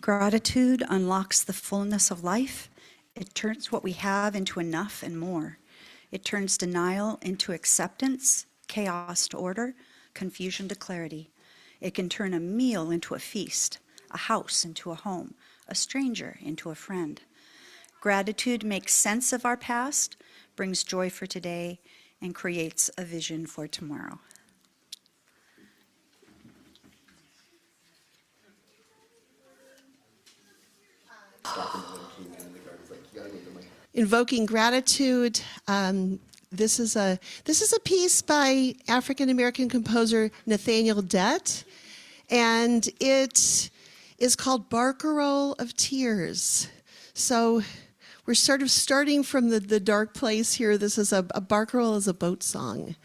Gratitude unlocks the fullness of life. It turns what we have into enough and more. It turns denial into acceptance, chaos to order, confusion to clarity. It can turn a meal into a feast, a house into a home, a stranger into a friend. Gratitude makes sense of our past, brings joy for today, and creates a vision for tomorrow. Invoking gratitude. This is a piece by African American composer Nathaniel Dett, and it is called Barcarolle of Tears. So we're sort of starting from the dark place here. This is a barcarolle is a boat song.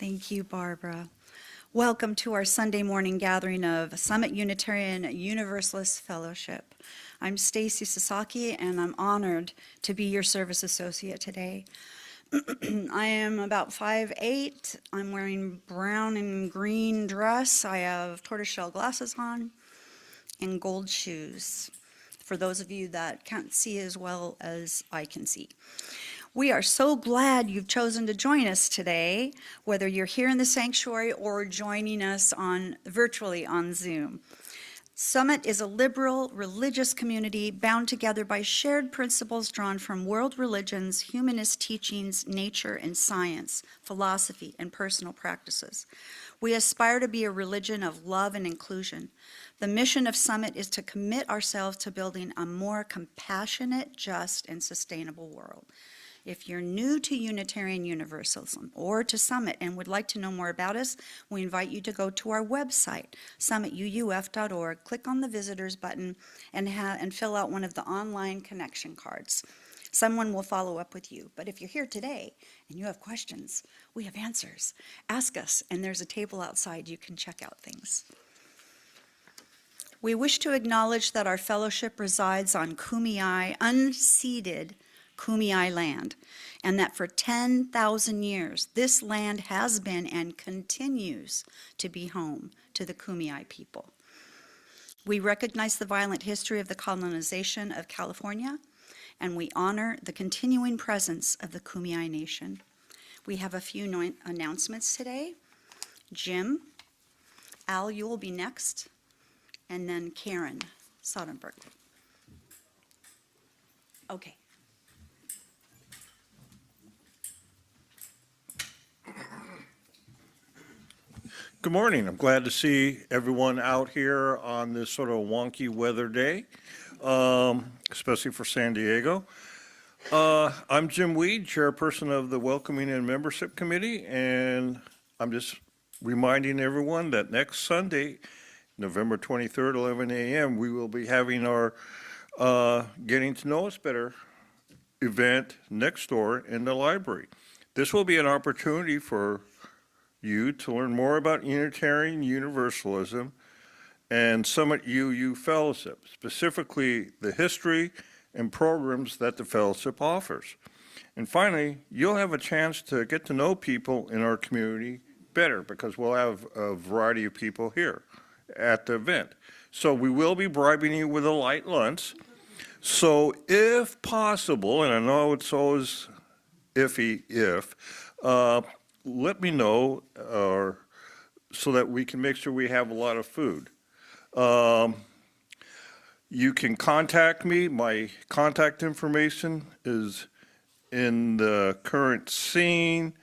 Thank you, Barbara. Welcome to our Sunday morning gathering of Summit Unitarian Universalist Fellowship. I'm Stacy Sasaki, and I'm honored to be your service associate today. I am about 5'8". I'm wearing brown and green dress. I have tortoiseshell glasses on and gold shoes, for those of you that can't see as well as I can see. We are so glad you've chosen to join us today, whether you're here in the sanctuary or joining us virtually on Zoom. Summit is a liberal, religious community bound together by shared principles drawn from world religions, humanist teachings, nature and science, philosophy, and personal practices. We aspire to be a religion of love and inclusion. The mission of Summit is to commit ourselves to building a more compassionate, just, and sustainable world. If you're new to Unitarian Universalism or to Summit and would like to know more about us, we invite you to go to our website, summituuf.org, click on the visitors button, and fill out one of the online connection cards. Someone will follow up with you. But if you're here today and you have questions, we have answers. Ask us, and there's a table outside you can check out things. We wish to acknowledge that our fellowship resides on Kumeyaay, unceded Kumeyaay land, and that for 10,000 years, this land has been and continues to be home to the Kumeyaay people. We recognize the violent history of the colonization of California, and we honor the continuing presence of the Kumeyaay Nation. We have a few announcements today. Jim, Al, you will be next, and then Karen Soderberg. Okay. Good morning. I'm glad to see everyone out here on this sort of wonky weather day, especially for San Diego. I'm Jim Weed, chairperson of the Welcoming and Membership Committee, and I'm just reminding everyone that next Sunday, November 23rd, 11 a.m., we will be having our Getting to Know Us Better event next door in the library. This will be an opportunity for you to learn more about Unitarian Universalism and Summit UU Fellowship, specifically the history and programs that the fellowship offers. And finally, you'll have a chance to get to know people in our community better because we'll have a variety of people here at the event. So we will be bribing you with a light lunch. So if possible, and I know it's always iffy let me know so that we can make sure we have a lot of food. You can contact me. My contact information is in the current scene,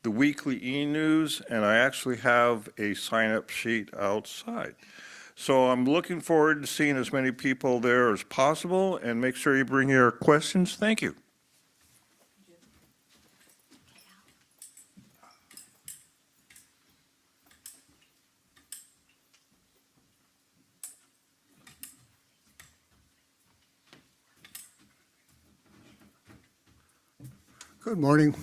the weekly e-news, and I actually have a sign-up sheet outside. So I'm looking forward to seeing as many people there as possible, and make sure you bring your questions. Thank you. Good morning.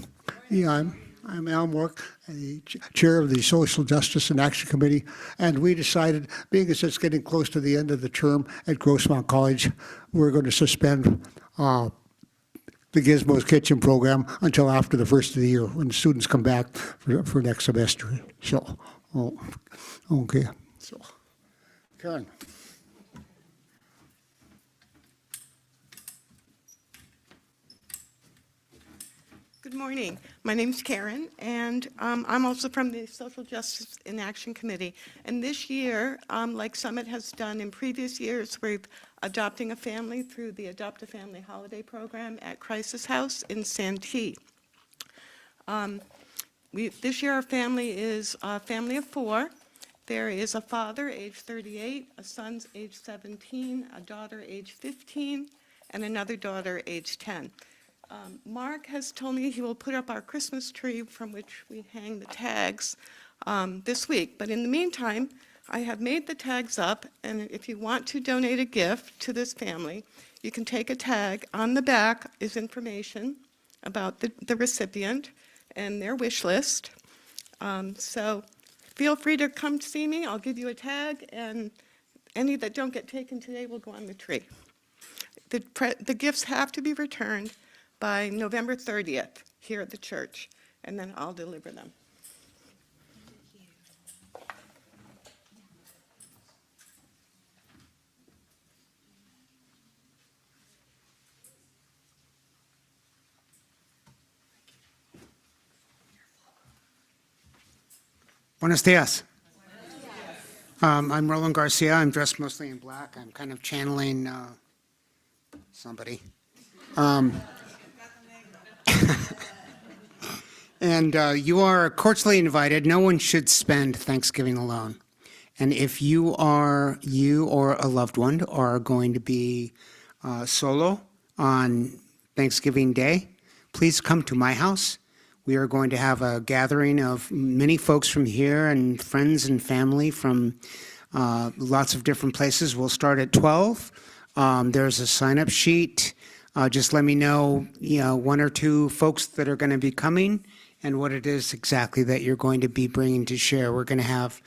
Yeah, I'm Al Mork, the chair of the Social Justice and Action Committee, and we decided, being as it's getting close to the end of the term at Grossmont College, we're going to suspend the Gizmos Kitchen program until after the first of the year when the students come back for next semester. So, okay. So, Karen. Good morning. My name's Karen, and I'm also from the Social Justice in Action Committee. And this year, like Summit has done in previous years, we're adopting a family through the Adopt a Family Holiday Program at Crisis House in Santee. This year, our family is a family of 4. There is a father, age 38, a son's age 17, a daughter, age 15, and another daughter, age 10. Mark has told me he will put up our Christmas tree from which we hang the tags this week. But in the meantime, I have made the tags up, and if you want to donate a gift to this family, you can take a tag. On the back is information about the recipient and their wish list. So feel free to come see me. I'll give you a tag, and any that don't get taken today will go on the tree. The gifts have to be returned by November 30th here at the church, and then I'll deliver them. Buenos dias. I'm Roland Garcia. I'm dressed mostly in black. I'm kind of channeling somebody. And you are cordially invited. No one should spend Thanksgiving alone. And if you or a loved one are going to be solo on Thanksgiving Day, please come to my house. We are going to have a gathering of many folks from here and friends and family from lots of different places. We'll start at 12. There's a sign-up sheet. Just let me know, one or two folks that are going to be coming and what it is exactly that you're going to be bringing to share. We're going to have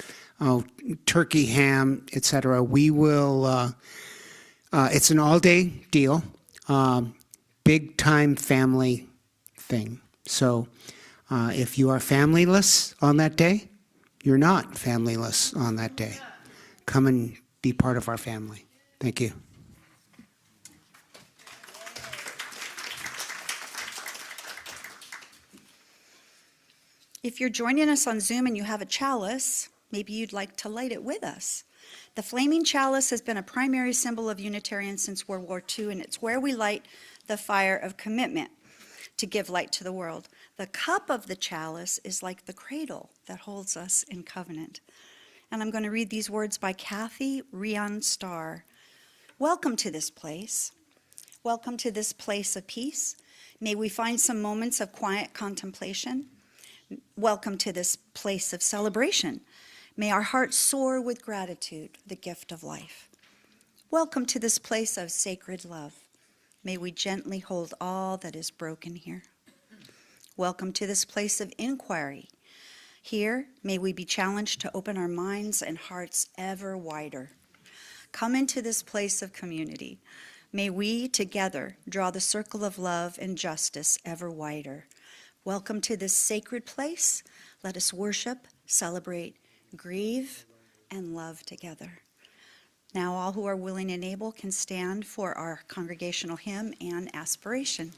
turkey, ham, etc. We will. It's an all-day deal, big-time family thing. So if you are familyless on that day, you're not familyless on that day. Come and be part of our family. Thank you. If you're joining us on Zoom and you have a chalice, maybe you'd like to light it with us. The flaming chalice has been a primary symbol of Unitarians since World War II, and it's where we light the fire of commitment to give light to the world. The cup of the chalice is like the cradle that holds us in covenant. And I'm going to read these words by Kathy Rian Starr. Welcome to this place. Welcome to this place of peace. May we find some moments of quiet contemplation. Welcome to this place of celebration. May our hearts soar with gratitude, the gift of life. Welcome to this place of sacred love. May we gently hold all that is broken here. Welcome to this place of inquiry. Here, may we be challenged to open our minds and hearts ever wider. Come into this place of community. May we together draw the circle of love and justice ever wider. Welcome to this sacred place. Let us worship, celebrate, grieve, and love together. Now all who are willing and able can stand for our congregational hymn and aspiration.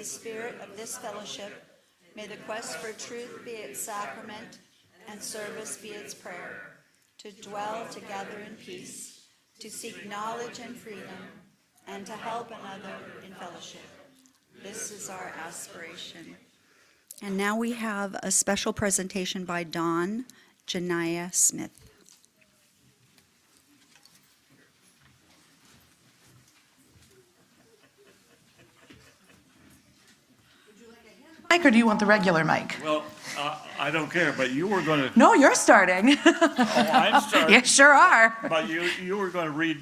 Spirit of this fellowship, may the quest for truth be its sacrament and service be its prayer, to dwell together in peace, to seek knowledge and freedom, and to help another in fellowship. This is our aspiration. And now we have a special presentation by Dawn Janiyah Smith. Mic, or do you want the regular mic? Well, I don't care, but you were going to. No, you're starting. Oh, I'm starting. You sure are. But you were going to read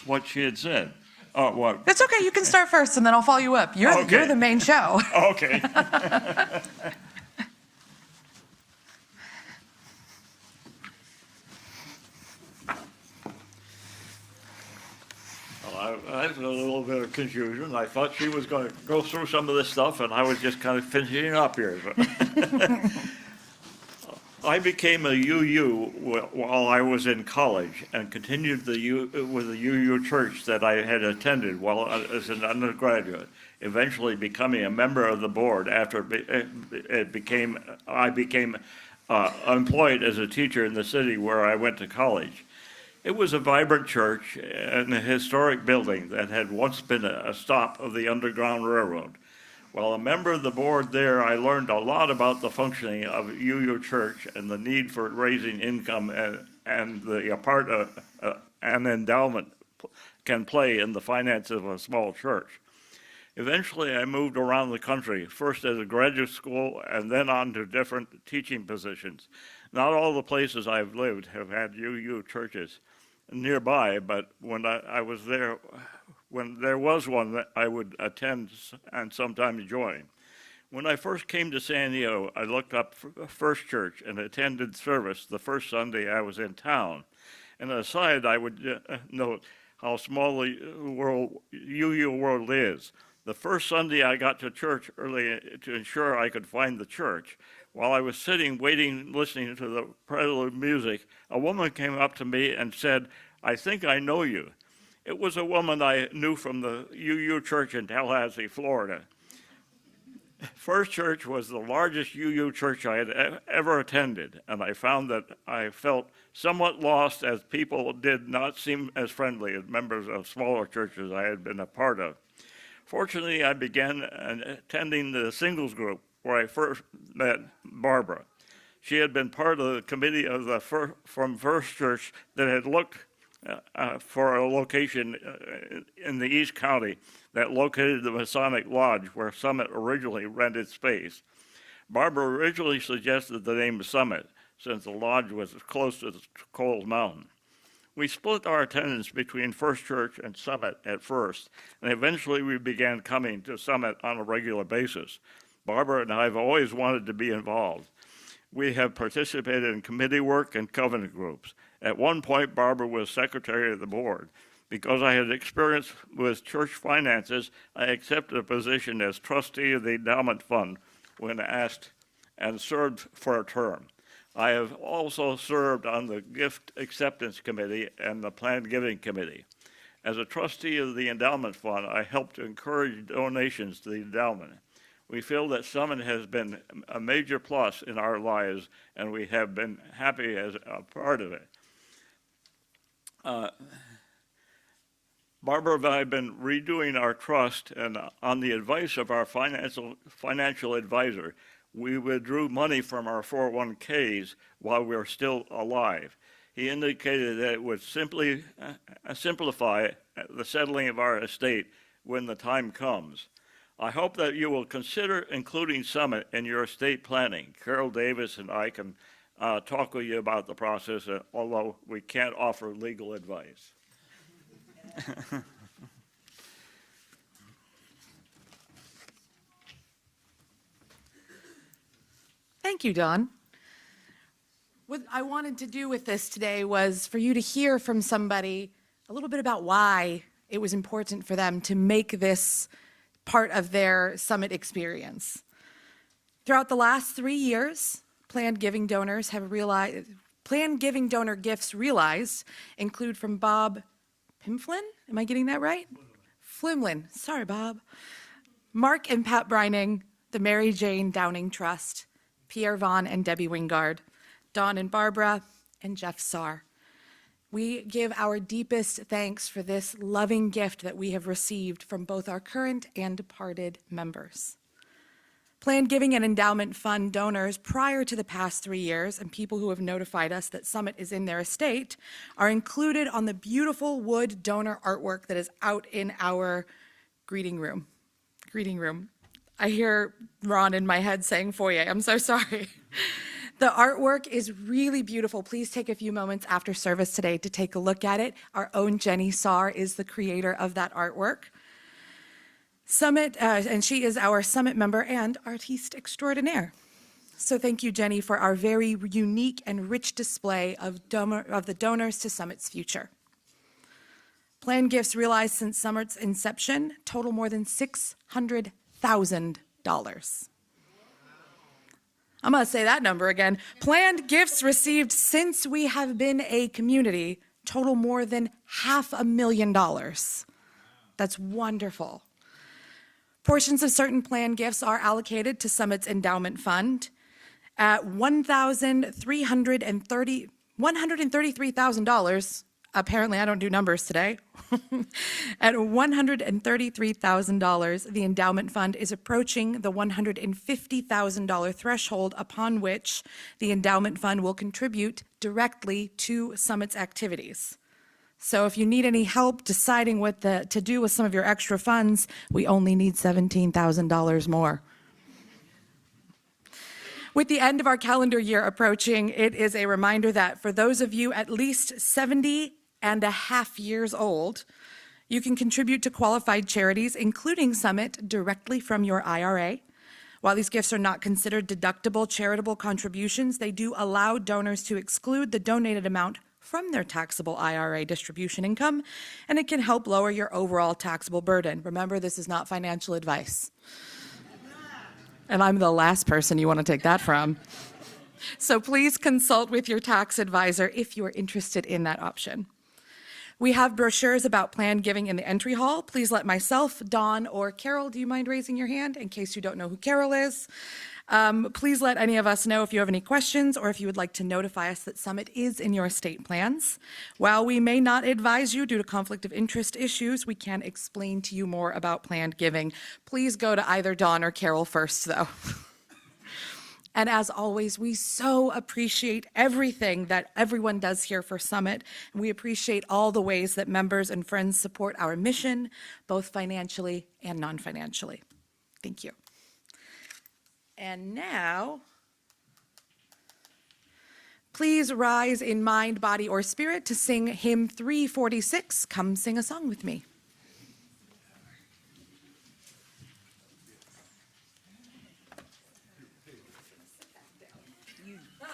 what she had said. Oh, what? It's okay. You can start first, and then I'll follow you up. You're the main show. Okay. I had a little bit of confusion. I thought she was going to go through some of this stuff, and I was just kind of finishing up here. I became a UU while I was in college and continued with the UU church that I had attended while as an undergraduate, eventually becoming a member of the board after I became employed as a teacher in the city where I went to college. It was a vibrant church and a historic building that had once been a stop of the Underground Railroad. While a member of the board there, I learned a lot about the functioning of UU Church and the need for raising income and the part an endowment can play in the finances of a small church. Eventually, I moved around the country, first as a graduate school and then on to different teaching positions. Not all the places I've lived have had UU churches nearby, but when I was there, when there was one that I would attend and sometimes join. When I first came to San Diego, I looked up First Church and attended service the first Sunday I was in town. And aside, I would note how small the UU world is. The first Sunday I got to church early to ensure I could find the church. While I was sitting, waiting, listening to the prelude music, a woman came up to me and said, "I think I know you." It was a woman I knew from the UU church in Tallahassee, Florida. First Church was the largest UU church I had ever attended, and I found that I felt somewhat lost as people did not seem as friendly as members of smaller churches I had been a part of. Fortunately, I began attending the singles group where I first met Barbara. She had been part of the committee of from First Church that had looked for a location in the East County that located the Masonic Lodge where Summit originally rented space. Barbara originally suggested the name Summit since the lodge was close to Coles Mountain. We split our attendance between First Church and Summit at first, and eventually we began coming to Summit on a regular basis. Barbara and I have always wanted to be involved. We have participated in committee work and covenant groups. At one point, Barbara was secretary of the board. Because I had experience with church finances, I accepted a position as trustee of the endowment fund when asked and served for a term. I have also served on the gift acceptance committee and the planned giving committee. As a trustee of the endowment fund, I helped to encourage donations to the endowment. We feel that Summit has been a major plus in our lives, and we have been happy as a part of it. Barbara and I have been redoing our trust, and on the advice of our financial advisor, we withdrew money from our 401ks while we were still alive. He indicated that it would simplify the settling of our estate when the time comes. I hope that you will consider including Summit in your estate planning. Carol Davis and I can talk with you about the process, although we can't offer legal advice. Thank you, Don. What I wanted to do with this today was for you to hear from somebody a little bit about why it was important for them to make this part of their Summit experience. Throughout the last 3 years, planned giving donor gifts realized include from Bob Pimflin, am I getting that right? Flimlin, sorry Bob. Mark and Pat Brining, the Mary Jane Downing Trust, Pierre Vaughn and Debbie Wingard, Dawn and Barbara, and Jeff Saar. We give our deepest thanks for this loving gift that we have received from both our current and departed members. Planned giving and endowment fund donors prior to the past 3 years and people who have notified us that Summit is in their estate are included on the beautiful wood donor artwork that is out in our greeting room. I hear Ron in my head saying foyer. I'm so sorry. The artwork is really beautiful. Please take a few moments after service today to take a look at it. Our own Jenny Saar is the creator of that artwork. Summit, and she is our Summit member and artiste extraordinaire. So thank you, Jenny, for our very unique and rich display of the donors to Summit's future. Planned gifts realized since Summit's inception total more than $600,000. I'm going to say that number again. Planned gifts received since we have been a community total more than $500,000. That's wonderful. Portions of certain planned gifts are allocated to Summit's endowment fund at $133,000. Apparently, I don't do numbers today. At $133,000, the endowment fund is approaching the $150,000 threshold upon which the endowment fund will contribute directly to Summit's activities. So if you need any help deciding what to do with some of your extra funds, we only need $17,000 more. With the end of our calendar year approaching, it is a reminder that for those of you at least 70 and a half years old, you can contribute to qualified charities, including Summit, directly from your IRA. While these gifts are not considered deductible charitable contributions, they do allow donors to exclude the donated amount from their taxable IRA distribution income, and it can help lower your overall taxable burden. Remember, this is not financial advice. And I'm the last person you want to take that from. So please consult with your tax advisor if you are interested in that option. We have brochures about planned giving in the entry hall. Please let myself, Dawn, or Carol, do you mind raising your hand in case you don't know who Carol is? Please let any of us know if you have any questions or if you would like to notify us that Summit is in your estate plans. While we may not advise you due to conflict of interest issues, we can explain to you more about planned giving. Please go to either Dawn or Carol first, though. And as always, we so appreciate everything that everyone does here for Summit. And we appreciate all the ways that members and friends support our mission, both financially and non-financially. Thank you. And now, please rise in mind, body, or spirit to sing hymn 346, Come Sing a Song With Me.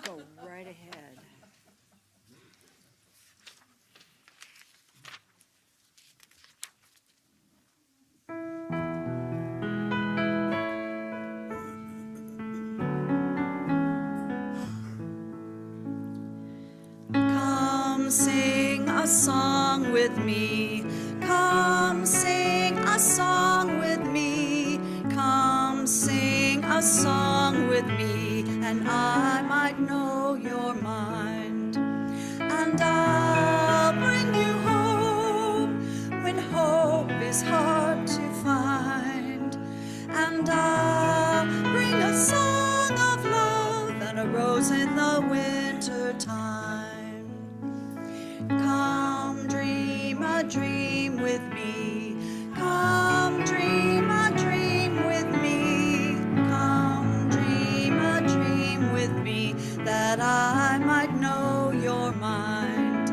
Go right ahead. Come sing a song with me. Come sing a song with me. Come sing a song with me, and I might know your mind. And I'll bring you home when hope is hard to find. And I'll bring a song of love and a rose in the winter time. Come dream a dream with me. Come dream a dream with me. Come dream a dream with me, that I might know your mind.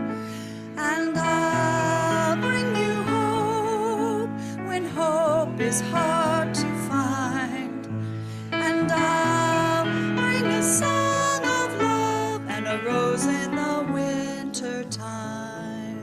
And I'll bring you hope when hope is hard to find. And I'll bring a song of love and a rose in the winter time.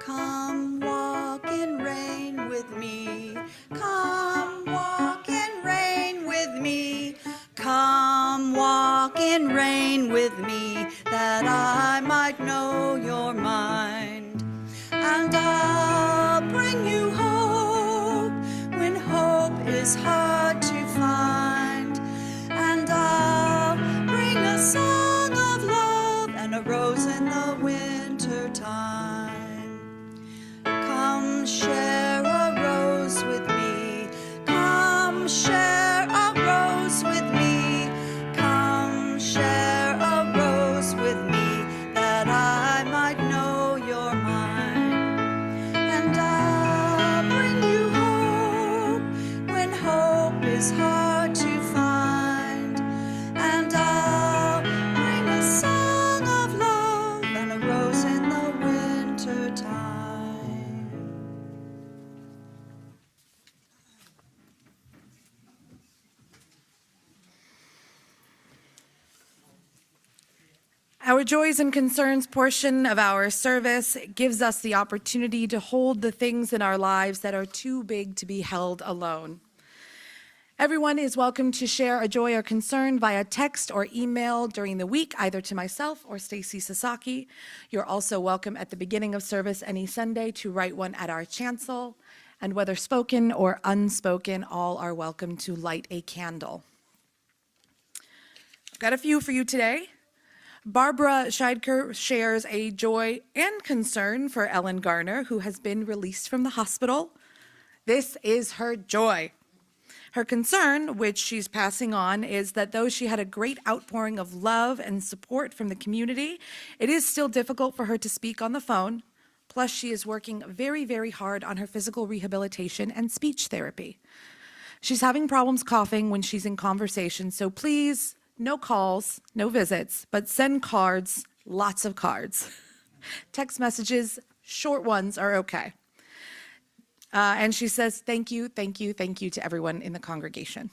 Come walk in rain with me. Come walk in rain with me. Come walk in rain with me, that I might know your mind. And I'll bring you hope when hope is hard to find. And I'll bring a song of love and a rose in the winter time. Come share a rose with me. Come share a rose with me. Come share a rose with me, that I might know your mind. And I'll bring you hope when hope is hard to find. And I'll bring a song of love and a rose in the winter time. Our Joys and Concerns portion of our service gives us the opportunity to hold the things in our lives that are too big to be held alone. Everyone is welcome to share a joy or concern via text or email during the week, either to myself or Stacy Sasaki. You're also welcome at the beginning of service any Sunday to write one at our chancel. And whether spoken or unspoken, all are welcome to light a candle. I've got a few for you today. Barbara Scheidker shares a joy and concern for Ellen Garner, who has been released from the hospital. This is her joy. Her concern, which she's passing on, is that though she had a great outpouring of love and support from the community, it is still difficult for her to speak on the phone. Plus, she is working very, very hard on her physical rehabilitation and speech therapy. She's having problems coughing when she's in conversation, so please, no calls, no visits, but send cards, lots of cards. Text messages, short ones are okay. And she says, thank you, thank you, thank you to everyone in the congregation.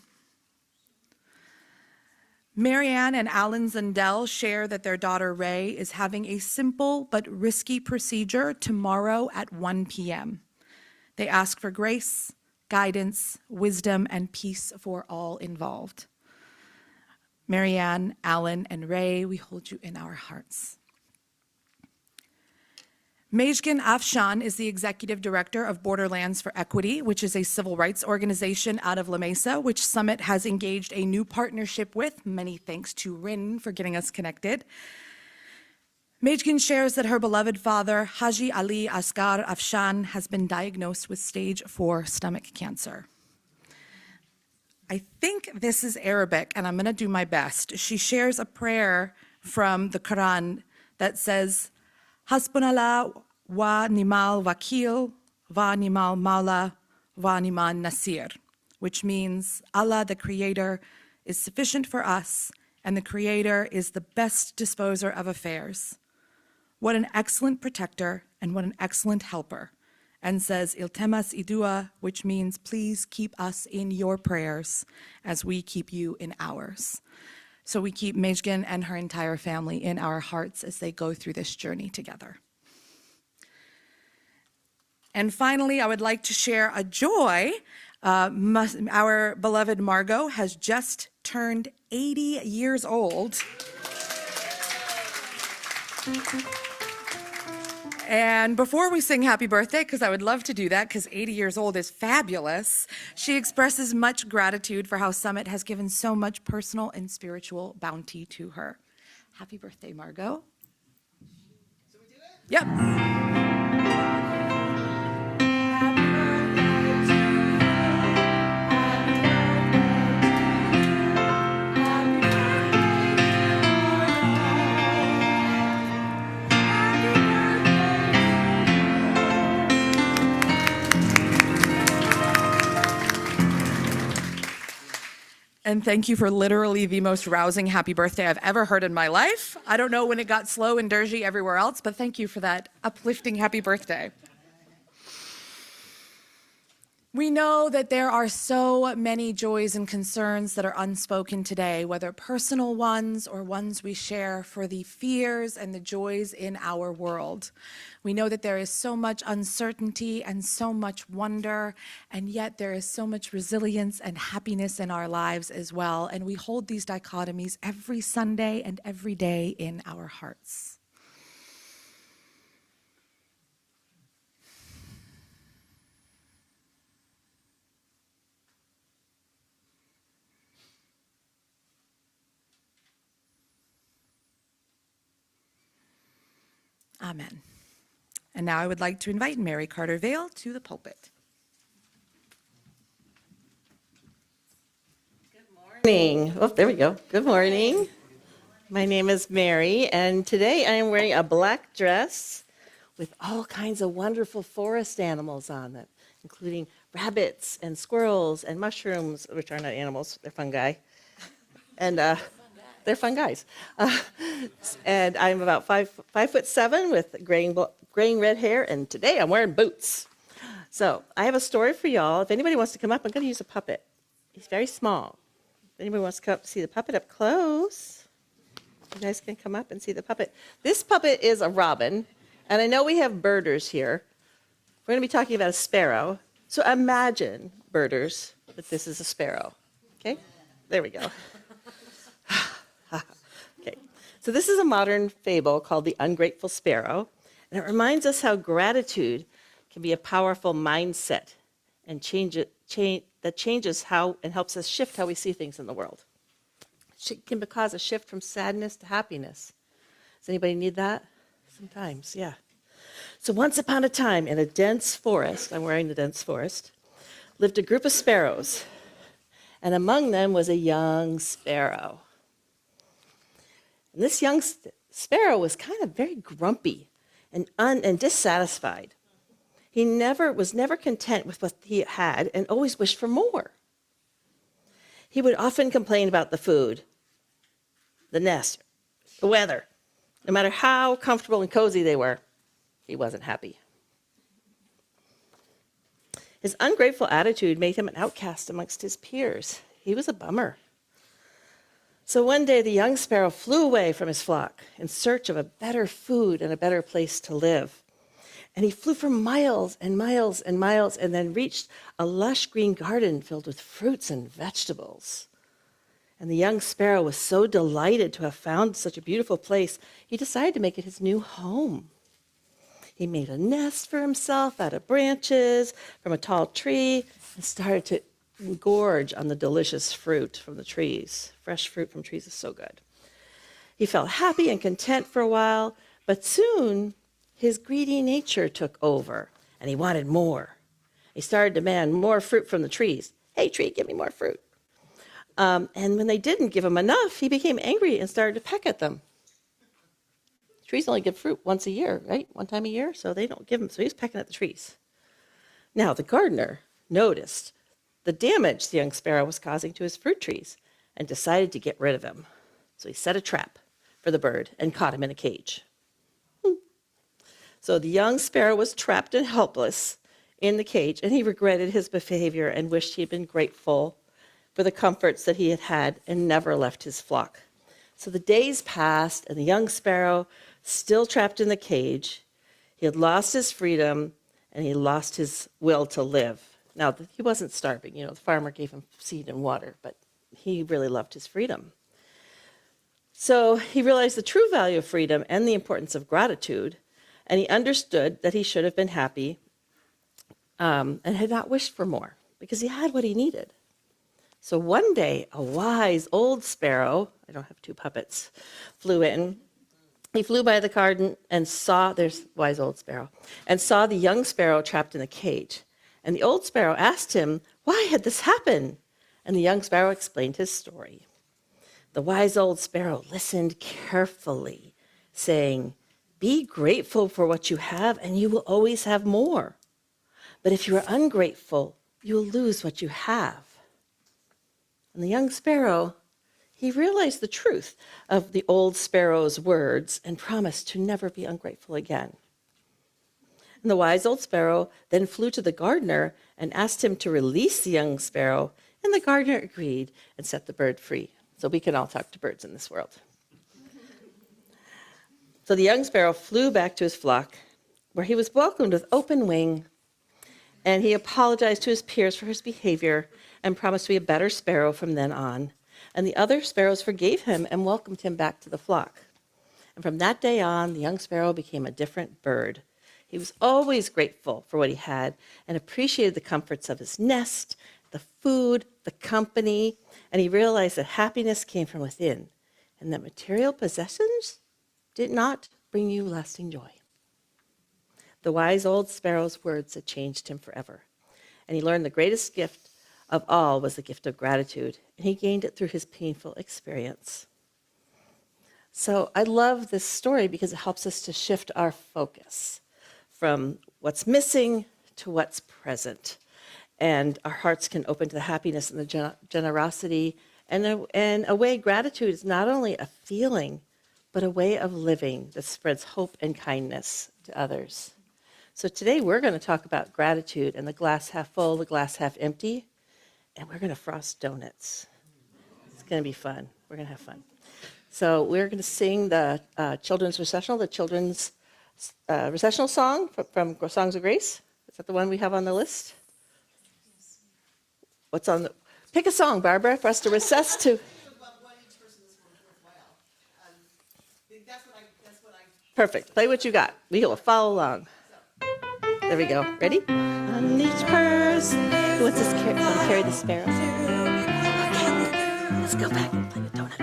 Marianne and Alan Zundell share that their daughter Ray is having a simple but risky procedure tomorrow at 1 p.m. They ask for grace, guidance, wisdom, and peace for all involved. Marianne, Alan, and Ray, we hold you in our hearts. Mejgan Afshan is the executive director of Borderlands for Equity, which is a civil rights organization out of La Mesa, which Summit has engaged a new partnership with. Many thanks to Rin for getting us connected. Mejgan shares that her beloved father, Haji Ali Asghar Afshan, has been diagnosed with stage 4 stomach cancer. I think this is Arabic, and I'm going to do my best. She shares a prayer from the Quran that says, Hasbunallah wa ni'mal wakil wa ni'mal mawla wa ni'mal nasir, which means Allah, the Creator, is sufficient for us, and the Creator is the best disposer of affairs. What an excellent protector and what an excellent helper. And says iltemas idua, which means please keep us in your prayers as we keep you in ours. So we keep Mejgan and her entire family in our hearts as they go through this journey together. And finally, I would like to share a joy. Our beloved Margot has just turned 80 years old. And before we sing happy birthday, because I would love to do that, because 80 years old is fabulous, she expresses much gratitude for how Summit has given so much personal and spiritual bounty to her. Happy birthday, Margot. So we do it? Yep. And thank you for literally the most rousing happy birthday I've ever heard in my life. I don't know when it got slow and dirgy everywhere else, but thank you for that uplifting happy birthday. We know that there are so many joys and concerns that are unspoken today, whether personal ones or ones we share for the fears and the joys in our world. We know that there is so much uncertainty and so much wonder, and yet there is so much resilience and happiness in our lives as well. And we hold these dichotomies every Sunday and every day in our hearts. Amen. And now I would like to invite Mary Carter Vale to the pulpit. Good morning. Oh, there we go. Good morning. My name is Mary, and today I am wearing a black dress with all kinds of wonderful forest animals on it, including rabbits and squirrels and mushrooms, which are not animals, they're fungi. And they're fun guys. And I'm about 5'7" with graying red hair, and today I'm wearing boots. So I have a story for y'all. If anybody wants to come up, I'm going to use a puppet. He's very small. If anybody wants to come up to see the puppet up close, you guys can come up and see the puppet. This puppet is a robin, and I know we have birders here. We're going to be talking about a sparrow. So imagine, birders, that this is a sparrow. Okay, there we go. Okay, so this is a modern fable called The Ungrateful Sparrow, and it reminds us how gratitude can be a powerful mindset and that changes how and helps us shift how we see things in the world. It can cause a shift from sadness to happiness. Does anybody need that? Sometimes, yeah. So once upon a time in a dense forest, I'm wearing the dense forest, lived a group of sparrows, and among them was a young sparrow. And this young sparrow was kind of very grumpy and dissatisfied. He was never content with what he had and always wished for more. He would often complain about the food, the nest, the weather. No matter how comfortable and cozy they were, he wasn't happy. His ungrateful attitude made him an outcast amongst his peers. He was a bummer. So one day the young sparrow flew away from his flock in search of a better food and a better place to live. And he flew for miles and miles and miles and then reached a lush green garden filled with fruits and vegetables. And the young sparrow was so delighted to have found such a beautiful place, he decided to make it his new home. He made a nest for himself out of branches from a tall tree and started to gorge on the delicious fruit from the trees. Fresh fruit from trees is so good. He felt happy and content for a while, but soon his greedy nature took over and he wanted more. He started to demand more fruit from the trees. Hey, tree, give me more fruit. And when they didn't give him enough, he became angry and started to peck at them. Trees only give fruit once a year, right? One time a year, so they don't give him. So he's pecking at the trees. Now, the gardener noticed the damage the young sparrow was causing to his fruit trees and decided to get rid of him. So he set a trap for the bird and caught him in a cage. So the young sparrow was trapped and helpless in the cage, and he regretted his behavior and wished he had been grateful for the comforts that he had had and never left his flock. So the days passed, and the young sparrow, still trapped in the cage, he had lost his freedom, and he lost his will to live. Now, he wasn't starving. The farmer gave him seed and water, but he really loved his freedom. So he realized the true value of freedom and the importance of gratitude, and he understood that he should have been happy and had not wished for more because he had what he needed. So one day, a wise old sparrow, I don't have two puppets, flew in. He flew by the garden and there's wise old sparrow, and saw the young sparrow trapped in a cage. And the old sparrow asked him, why had this happened? And the young sparrow explained his story. The wise old sparrow listened carefully, saying, be grateful for what you have, and you will always have more. But if you are ungrateful, you will lose what you have. And the young sparrow, he realized the truth of the old sparrow's words and promised to never be ungrateful again. And the wise old sparrow then flew to the gardener and asked him to release the young sparrow, and the gardener agreed and set the bird free. So we can all talk to birds in this world. So the young sparrow flew back to his flock, where he was welcomed with open wing, and he apologized to his peers for his behavior and promised to be a better sparrow from then on. And the other sparrows forgave him and welcomed him back to the flock. And from that day on, the young sparrow became a different bird. He was always grateful for what he had and appreciated the comforts of his nest, the food, the company, and he realized that happiness came from within and that material possessions did not bring you lasting joy. The wise old sparrow's words had changed him forever, and he learned the greatest gift of all was the gift of gratitude, and he gained it through his painful experience. So I love this story because it helps us to shift our focus from what's missing to what's present. And our hearts can open to the happiness and the generosity. And a way gratitude is not only a feeling, but a way of living that spreads hope and kindness to others. So today we're going to talk about gratitude and the glass half full, the glass half empty, and we're going to frost donuts. It's going to be fun. We're going to have fun. So we're going to sing the children's recessional, the children's recessional song from Songs of Grace. Is that the one we have on the list? What's on the? Pick a song, Barbara, for us to recess to. Perfect. Play what you got. We will follow along. There we go. Ready? On each person. Who wants to carry the sparrow? Okay. Let's go back and play with donuts.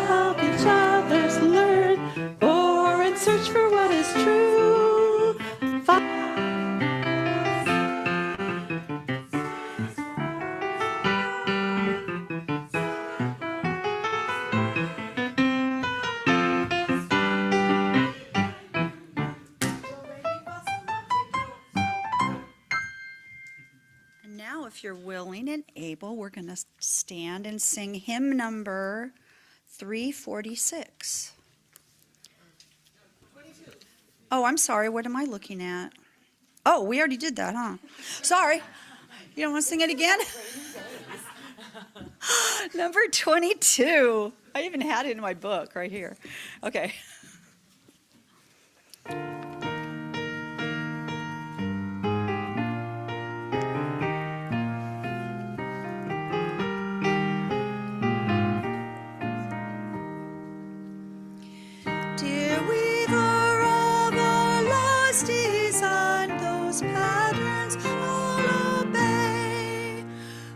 Help each others learn, or and search for what is true. And now, if you're willing and able, we're going to stand and sing hymn number 346. Oh, I'm sorry. What am I looking at? Oh, we already did that, huh? Sorry. You don't want to sing it again? Number 22. I even had it in my book right here. Okay. Dear weaver of our lives, design those patterns all obey.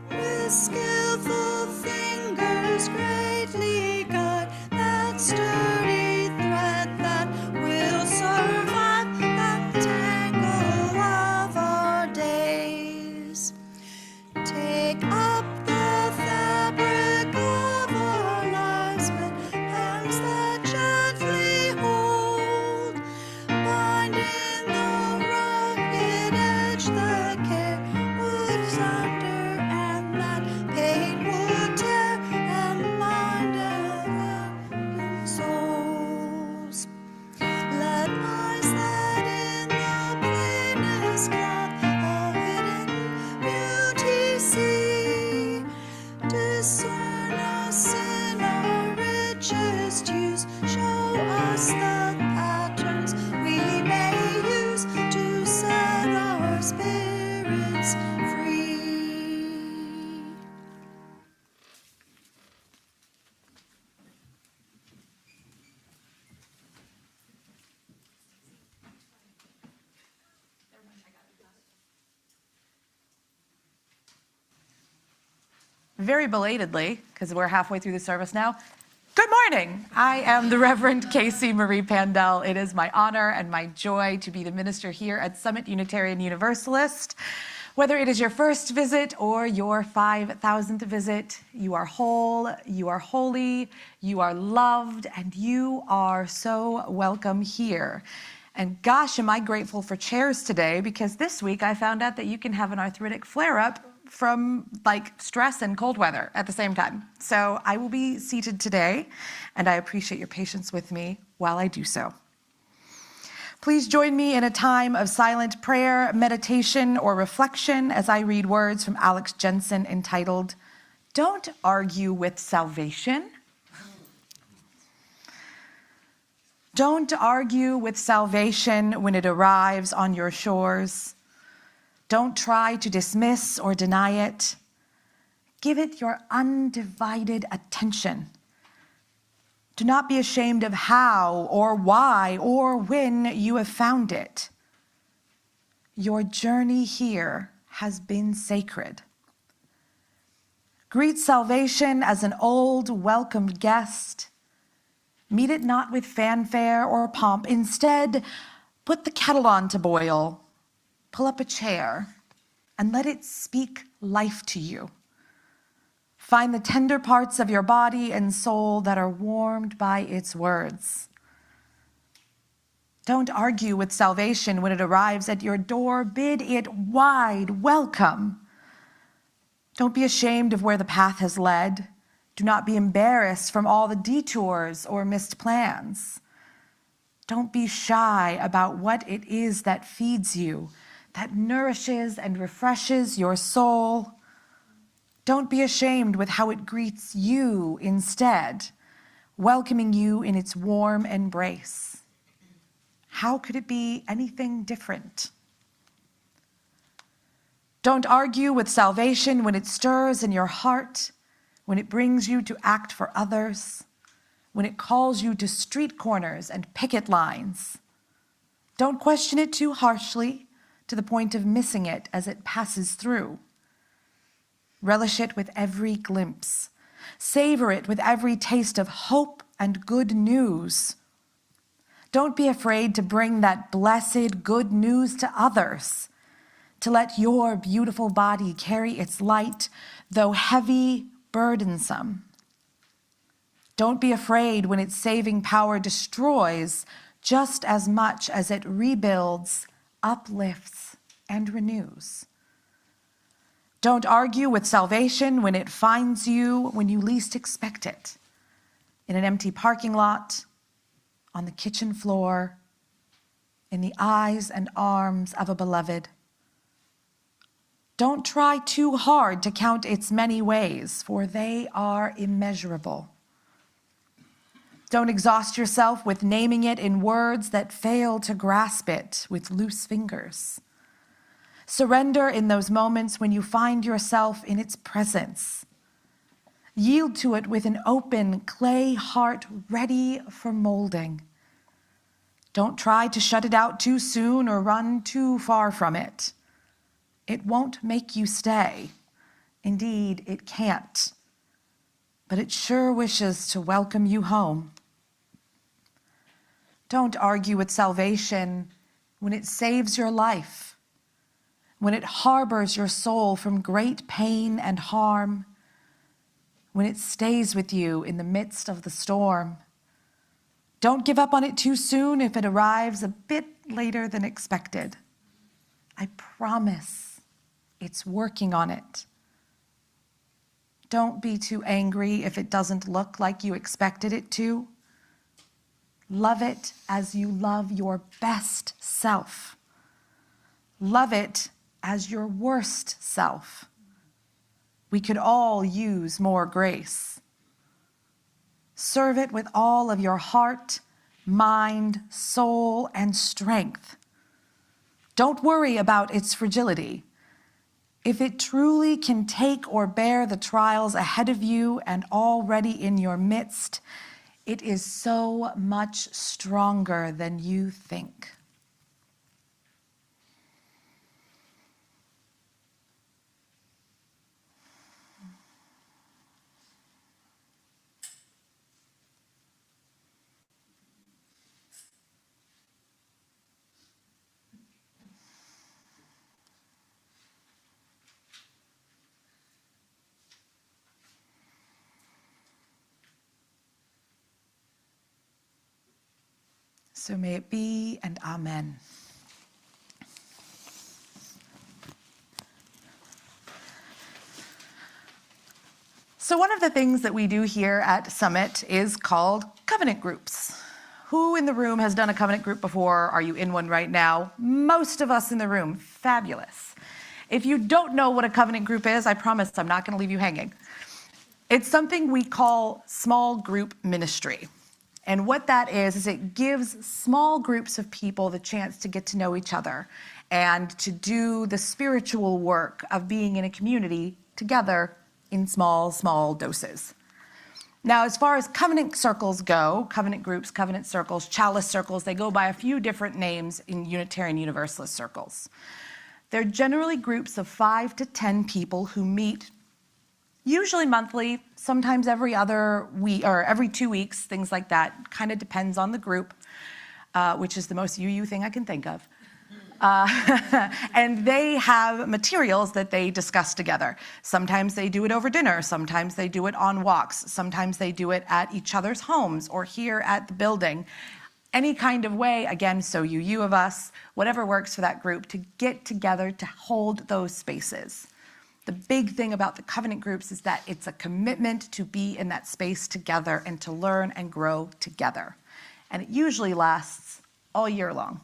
With skillful fingers greatly guide that sturdy thread that will survive the tangle of our days. Take up the fabric of our lives with hands that gently hold, binding the rugged edge that care would sunder and that pain would tear and mind and souls. Let eyes that in the plainest cloth a hidden beauty see, discern us in our richest hues, show us the patterns we may use to set our spirits free. Very belatedly, because we're halfway through the service now. Good morning. I am the Reverend Casey Marie Pandell. It is my honor and my joy to be the minister here at Summit Unitarian Universalist. Whether it is your first visit or your 5,000th visit, you are whole, you are holy, you are loved, and you are so welcome here. And gosh, am I grateful for chairs today, because this week I found out that you can have an arthritic flare-up from like stress and cold weather at the same time. So I will be seated today, and I appreciate your patience with me while I do so. Please join me in a time of silent prayer, meditation, or reflection as I read words from Alex Jensen entitled, "Don't Argue with Salvation." Don't argue with salvation when it arrives on your shores. Don't try to dismiss or deny it. Give it your undivided attention. Do not be ashamed of how or why or when you have found it. Your journey here has been sacred. Greet salvation as an old, welcomed guest. Meet it not with fanfare or pomp. Instead, put the kettle on to boil. Pull up a chair and let it speak life to you. Find the tender parts of your body and soul that are warmed by its words. Don't argue with salvation when it arrives at your door. Bid it wide welcome. Don't be ashamed of where the path has led. Do not be embarrassed from all the detours or missed plans. Don't be shy about what it is that feeds you, that nourishes and refreshes your soul. Don't be ashamed with how it greets you instead, welcoming you in its warm embrace. How could it be anything different? Don't argue with salvation when it stirs in your heart, when it brings you to act for others, when it calls you to street corners and picket lines. Don't question it too harshly to the point of missing it as it passes through. Relish it with every glimpse. Savor it with every taste of hope and good news. Don't be afraid to bring that blessed good news to others, to let your beautiful body carry its light, though heavy, burdensome. Don't be afraid when its saving power destroys just as much as it rebuilds, uplifts, and renews. Don't argue with salvation when it finds you when you least expect it, in an empty parking lot, on the kitchen floor, in the eyes and arms of a beloved. Don't try too hard to count its many ways, for they are immeasurable. Don't exhaust yourself with naming it in words that fail to grasp it with loose fingers. Surrender in those moments when you find yourself in its presence. Yield to it with an open clay heart ready for molding. Don't try to shut it out too soon or run too far from it. It won't make you stay. Indeed, it can't. But it sure wishes to welcome you home. Don't argue with salvation when it saves your life, when it harbors your soul from great pain and harm, when it stays with you in the midst of the storm. Don't give up on it too soon if it arrives a bit later than expected. I promise it's working on it. Don't be too angry if it doesn't look like you expected it to. Love it as you love your best self. Love it as your worst self. We could all use more grace. Serve it with all of your heart, mind, soul, and strength. Don't worry about its fragility. If it truly can take or bear the trials ahead of you and already in your midst, it is so much stronger than you think. So may it be, and amen. So one of the things that we do here at Summit is called covenant groups. Who in the room has done a covenant group before? Are you in one right now? Most of us in the room. Fabulous. If you don't know what a covenant group is, I promise I'm not going to leave you hanging. It's something we call small group ministry. And what that is it gives small groups of people the chance to get to know each other and to do the spiritual work of being in a community together in small, small doses. Now, as far as covenant circles go, covenant groups, covenant circles, chalice circles, they go by a few different names in Unitarian Universalist circles. They're generally groups of 5 to 10 people who meet usually monthly, sometimes every other week or every 2 weeks, things like that. Kind of depends on the group, which is the most you thing I can think of. And they have materials that they discuss together. Sometimes they do it over dinner. Sometimes they do it on walks. Sometimes they do it at each other's homes or here at the building. Any kind of way, again, so you of us, whatever works for that group, to get together to hold those spaces. The big thing about the covenant groups is that it's a commitment to be in that space together and to learn and grow together. And it usually lasts all year long.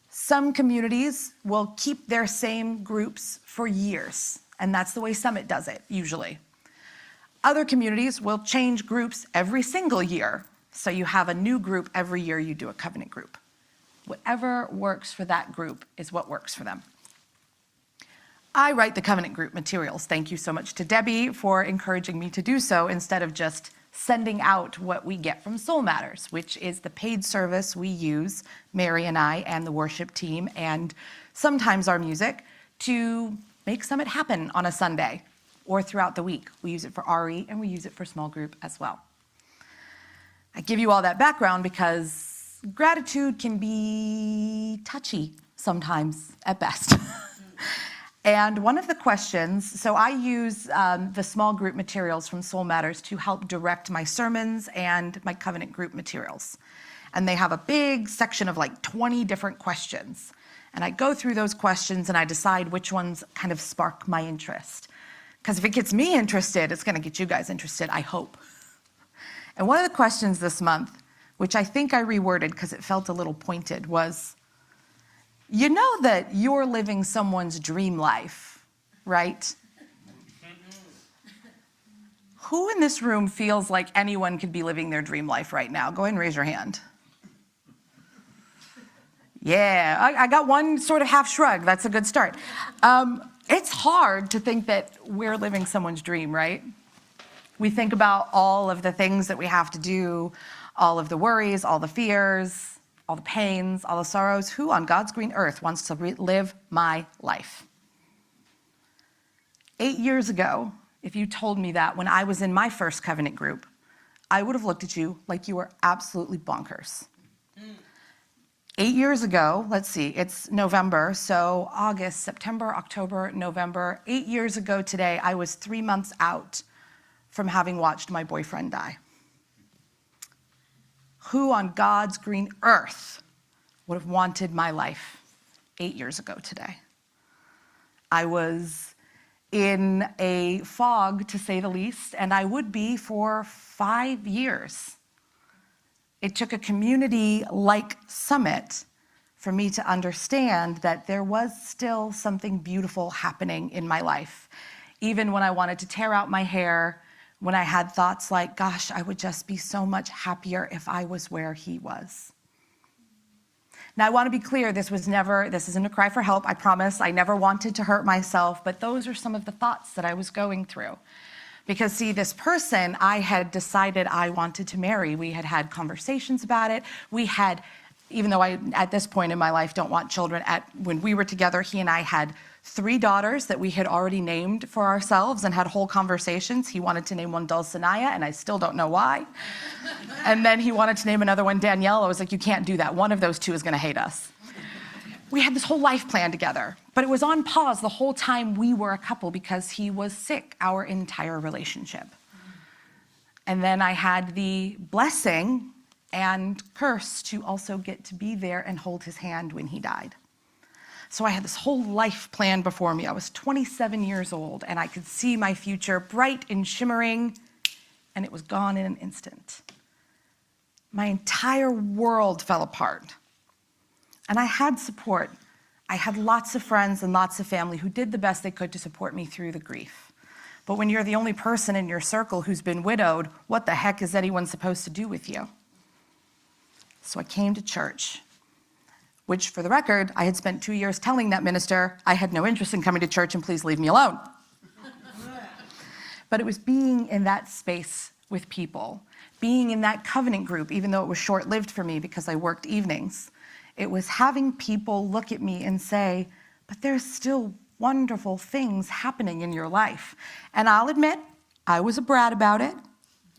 Some communities will keep their same groups for years, and that's the way Summit does it, usually. Other communities will change groups every single year, so you have a new group every year you do a covenant group. Whatever works for that group is what works for them. I write the covenant group materials. Thank you so much to Debbie for encouraging me to do so instead of just sending out what we get from Soul Matters, which is the paid service we use, Mary and I and the worship team, and sometimes our music, to make Summit happen on a Sunday or throughout the week. We use it for RE and we use it for small group as well. I give you all that background because gratitude can be touchy sometimes at best. And one of the questions, so I use the small group materials from Soul Matters to help direct my sermons and my covenant group materials. And they have a big section of like 20 different questions. And I go through those questions and I decide which ones kind of spark my interest. Because if it gets me interested, it's going to get you guys interested, I hope. And one of the questions this month, which I think I reworded because it felt a little pointed, was, you know that you're living someone's dream life, right? Who in this room feels like anyone could be living their dream life right now? Go ahead and raise your hand. Yeah, I got one sort of half shrug. That's a good start. It's hard to think that we're living someone's dream, right? We think about all of the things that we have to do, all of the worries, all the fears, all the pains, all the sorrows. Who on God's green earth wants to live my life? 8 years ago, if you told me that when I was in my first covenant group, I would have looked at you like you were absolutely bonkers. 8 years ago, let's see, it's November, so August, September, October, November. 8 years ago today, I was 3 months out from having watched my boyfriend die. Who on God's green earth would have wanted my life 8 years ago today? I was in a fog, to say the least, and I would be for 5 years. It took a community like Summit for me to understand that there was still something beautiful happening in my life. Even when I wanted to tear out my hair, when I had thoughts like, gosh, I would just be so much happier if I was where he was. Now, I want to be clear, this isn't a cry for help, I promise. I never wanted to hurt myself, but those are some of the thoughts that I was going through. Because see, this person I had decided I wanted to marry. We had had conversations about it. We had, even though I, at this point in my life, don't want children, when we were together, he and I had 3 daughters that we had already named for ourselves and had whole conversations. He wanted to name one Dulcinea, and I still don't know why. And then he wanted to name another one Danielle. I was like, you can't do that. One of those 2 is going to hate us. We had this whole life plan together, but it was on pause the whole time we were a couple because he was sick our entire relationship. And then I had the blessing and curse to also get to be there and hold his hand when he died. So I had this whole life plan before me. I was 27 years old, and I could see my future bright and shimmering, and it was gone in an instant. My entire world fell apart. And I had support. I had lots of friends and lots of family who did the best they could to support me through the grief. But when you're the only person in your circle who's been widowed, what the heck is anyone supposed to do with you? So I came to church, which, for the record, I had spent 2 years telling that minister I had no interest in coming to church and please leave me alone. But it was being in that space with people, being in that covenant group, even though it was short-lived for me because I worked evenings. It was having people look at me and say, but there's still wonderful things happening in your life. And I'll admit, I was a brat about it.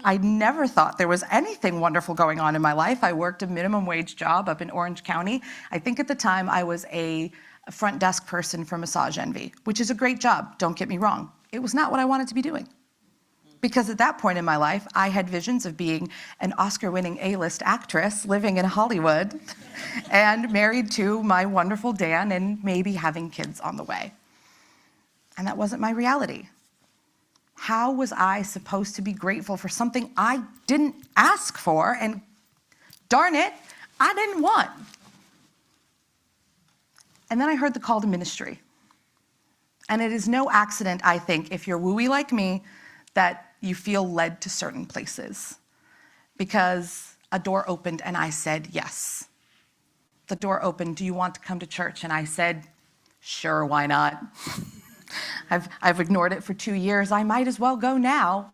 I never thought there was anything wonderful going on in my life. I worked a minimum wage job up in Orange County. I think at the time I was a front desk person for Massage Envy, which is a great job, don't get me wrong. It was not what I wanted to be doing. Because at that point in my life, I had visions of being an Oscar-winning A-list actress living in Hollywood and married to my wonderful Dan and maybe having kids on the way. And that wasn't my reality. How was I supposed to be grateful for something I didn't ask for and, darn it, I didn't want? And then I heard the call to ministry. And it is no accident, I think, if you're wooey like me, that you feel led to certain places. Because a door opened and I said yes. The door opened, do you want to come to church? And I said, sure, why not? I've ignored it for 2 years. I might as well go now.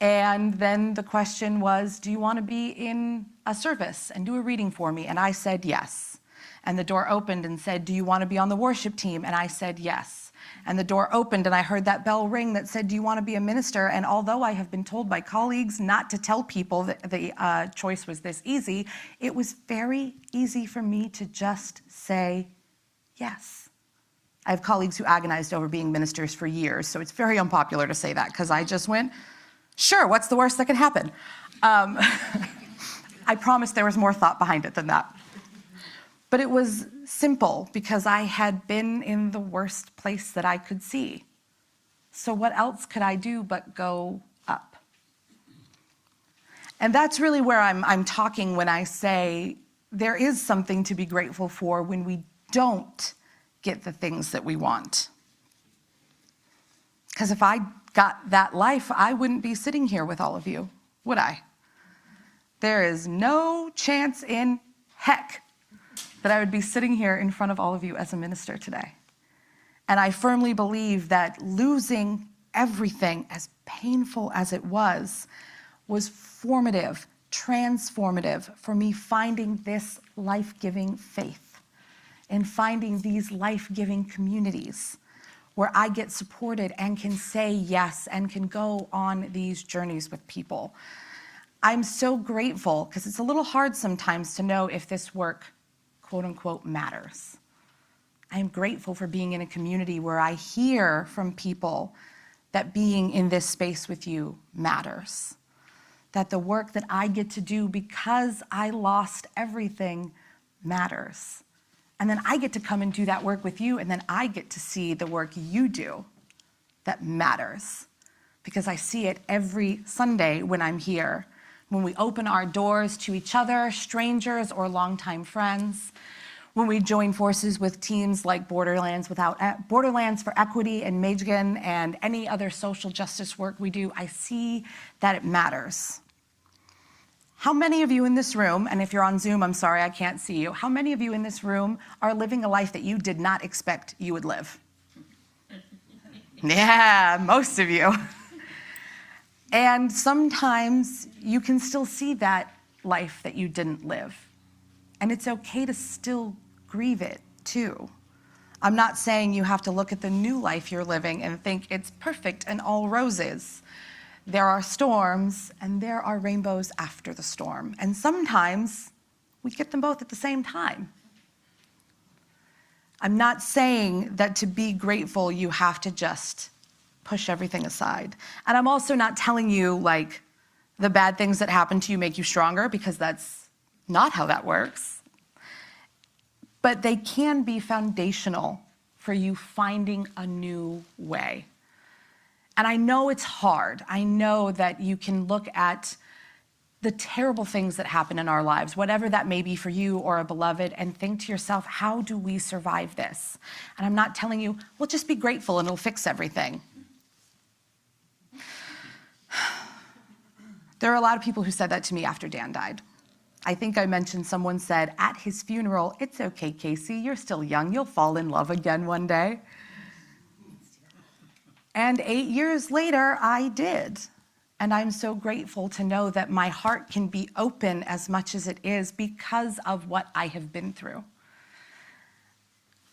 And then the question was, do you want to be in a service and do a reading for me? And I said yes. And the door opened and said, do you want to be on the worship team? And I said yes. And the door opened and I heard that bell ring that said, do you want to be a minister? And although I have been told by colleagues not to tell people that the choice was this easy, it was very easy for me to just say yes. I have colleagues who agonized over being ministers for years, so it's very unpopular to say that because I just went, sure, what's the worst that can happen? I promise there was more thought behind it than that. But it was simple because I had been in the worst place that I could see. So what else could I do but go up? And that's really where I'm talking when I say there is something to be grateful for when we don't get the things that we want. Because if I got that life, I wouldn't be sitting here with all of you, would I? There is no chance in heck that I would be sitting here in front of all of you as a minister today. And I firmly believe that losing everything, as painful as it was formative, transformative for me finding this life-giving faith and finding these life-giving communities where I get supported and can say yes and can go on these journeys with people. I'm so grateful because it's a little hard sometimes to know if this work, quote unquote, matters. I'm grateful for being in a community where I hear from people that being in this space with you matters. That the work that I get to do because I lost everything matters. And then I get to come and do that work with you, and then I get to see the work you do that matters. Because I see it every Sunday when I'm here, when we open our doors to each other, strangers or longtime friends, when we join forces with teams like Borderlands for Equity and Michigan and any other social justice work we do, I see that it matters. How many of you in this room, and if you're on Zoom, I'm sorry, I can't see you, how many of you in this room are living a life that you did not expect you would live? Yeah, most of you. And sometimes you can still see that life that you didn't live. And it's okay to still grieve it, too. I'm not saying you have to look at the new life you're living and think it's perfect and all roses. There are storms, and there are rainbows after the storm. And sometimes we get them both at the same time. I'm not saying that to be grateful, you have to just push everything aside. And I'm also not telling you, like, the bad things that happen to you make you stronger, because that's not how that works. But they can be foundational for you finding a new way. And I know it's hard. I know that you can look at the terrible things that happen in our lives, whatever that may be for you or a beloved, and think to yourself, how do we survive this? And I'm not telling you, well, just be grateful and it'll fix everything. There are a lot of people who said that to me after Dan died. I think I mentioned someone said at his funeral, it's okay, Casey, you're still young, you'll fall in love again one day. And 8 years later, I did. And I'm so grateful to know that my heart can be open as much as it is because of what I have been through.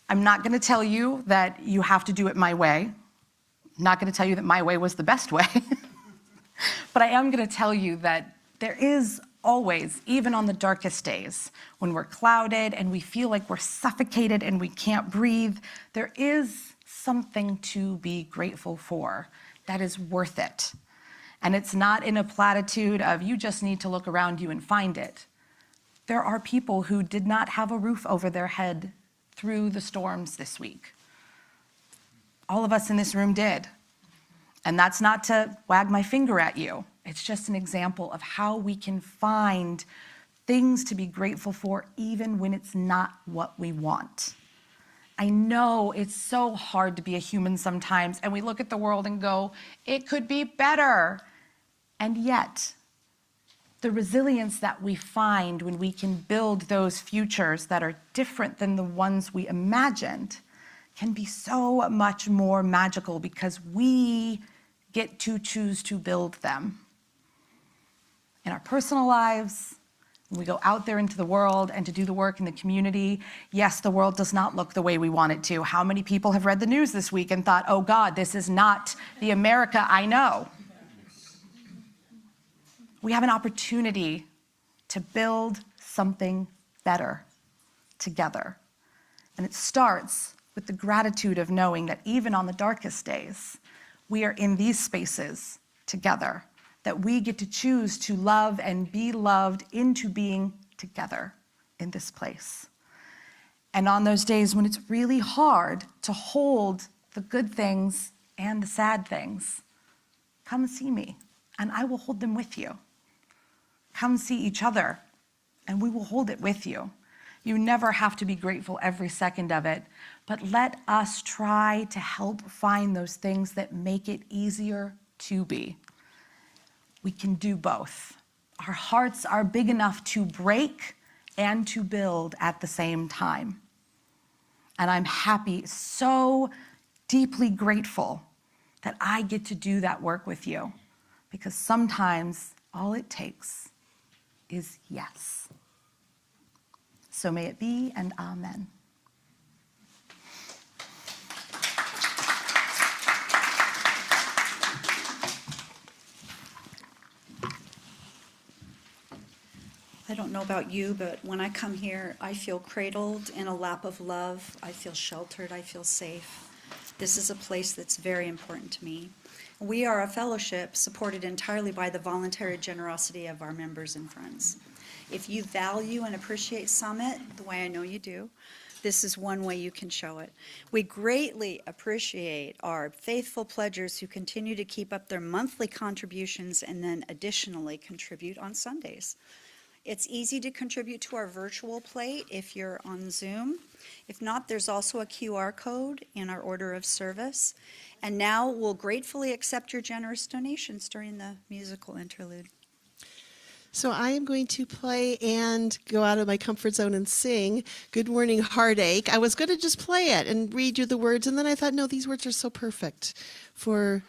I'm not going to tell you that you have to do it my way. I'm not going to tell you that my way was the best way. But I am going to tell you that there is always, even on the darkest days, when we're clouded and we feel like we're suffocated and we can't breathe, there is something to be grateful for that is worth it. And it's not in a platitude of you just need to look around you and find it. There are people who did not have a roof over their head through the storms this week. All of us in this room did. And that's not to wag my finger at you. It's just an example of how we can find things to be grateful for even when it's not what we want. I know it's so hard to be a human sometimes, and we look at the world and go, it could be better. And yet, the resilience that we find when we can build those futures that are different than the ones we imagined can be so much more magical because we get to choose to build them. In our personal lives, when we go out there into the world and to do the work in the community, yes, the world does not look the way we want it to. How many people have read the news this week and thought, oh God, this is not the America I know? We have an opportunity to build something better together. And it starts with the gratitude of knowing that even on the darkest days, we are in these spaces together, that we get to choose to love and be loved into being together in this place. And on those days when it's really hard to hold the good things and the sad things, come see me, and I will hold them with you. Come see each other, and we will hold it with you. You never have to be grateful every second of it, but let us try to help find those things that make it easier to be. We can do both. Our hearts are big enough to break and to build at the same time. And I'm happy, so deeply grateful that I get to do that work with you, because sometimes all it takes is yes. So may it be, and amen. I don't know about you, but when I come here, I feel cradled in a lap of love. I feel sheltered. I feel safe. This is a place that's very important to me. We are a fellowship supported entirely by the voluntary generosity of our members and friends. If you value and appreciate Summit the way I know you do, this is one way you can show it. We greatly appreciate our faithful pledgers who continue to keep up their monthly contributions and then additionally contribute on Sundays. It's easy to contribute to our virtual plate if you're on Zoom. If not, there's also a QR code in our order of service. And now we'll gratefully accept your generous donations during the musical interlude. So I am going to play and go out of my comfort zone and sing Good Morning Heartache. I was going to just play it and read you the words, and then I thought, no, these words are so perfect for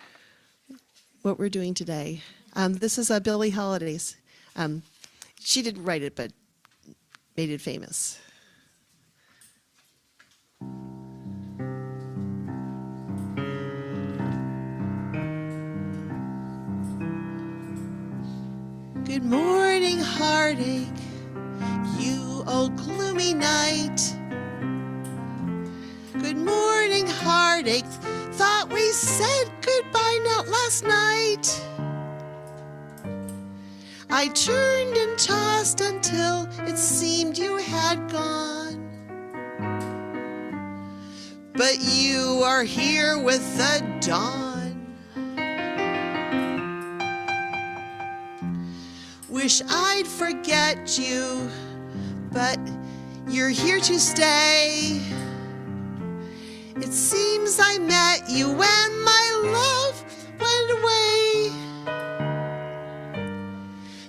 what we're doing today. This is Billie Holiday's. She didn't write it, but made it famous. Good morning, heartache, you old gloomy night. Good morning, heartache, thought we said goodbye not last night. I turned and tossed until it seemed you had gone. But you are here with the dawn. Wish I'd forget you, but you're here to stay. It seems I met you when my love went away.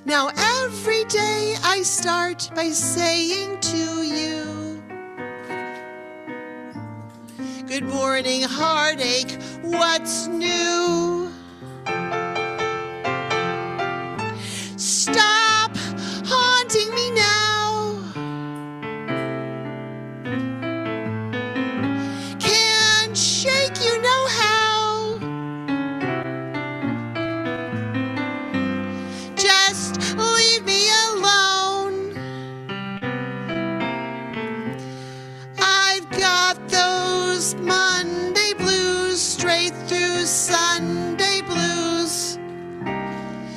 Now every day I start by saying to you, good morning, heartache, what's new? Stop haunting me now. Can't shake you know how. Just leave me alone. I've got those Monday blues straight through Sunday blues.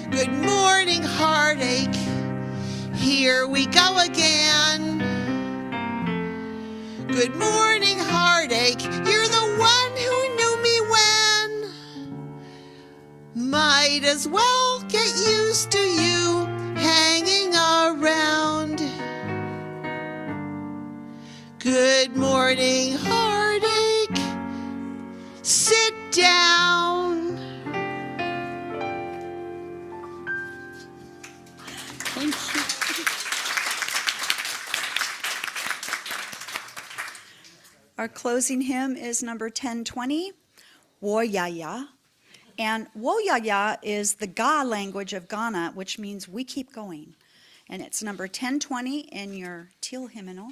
Good morning, heartache, here we go again. Good morning, heartache, you're the one who knew me when. Might as well get used to you hanging around. Good morning, heartache, sit down. Thank you. Our closing hymn is number 1020, Woyaya. And Woyaya is the Ga language of Ghana, which means we keep going. And it's number 1020 in your teal hymnal.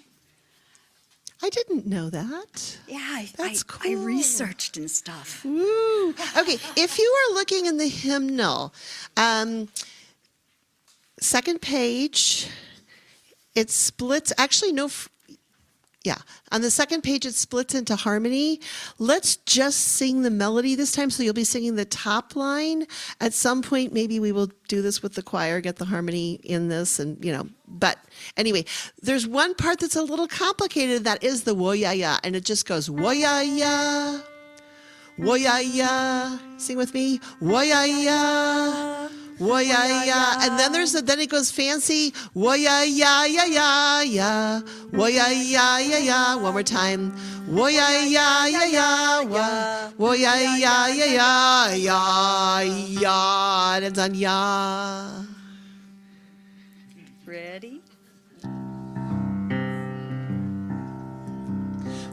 I didn't know that. Yeah, That's I cool. researched and stuff. Woo. Okay, if you are looking in the hymnal, second page, it splits, actually no, yeah, on the second page it splits into harmony. Let's just sing the melody this time, so you'll be singing the top line. At some point, maybe we will do this with the choir, get the harmony in this, and but anyway, there's one part that's a little complicated, that is the woyaya, and it just goes woyaya, woyaya, sing with me, woyaya, woyaya, and then it goes fancy, woyaya, ya, ya, ya, woyaya, ya, ya, one more time, woyaya, ya, ya, woyaya, ya, ya, ya, ya, and it's on ya. Ready?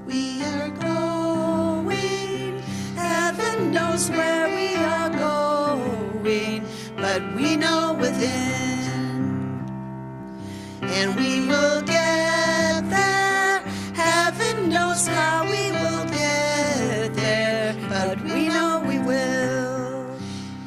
We are going, heaven knows where we are going, but we know within, and we will get there. Heaven knows how we will get there, but we know we will.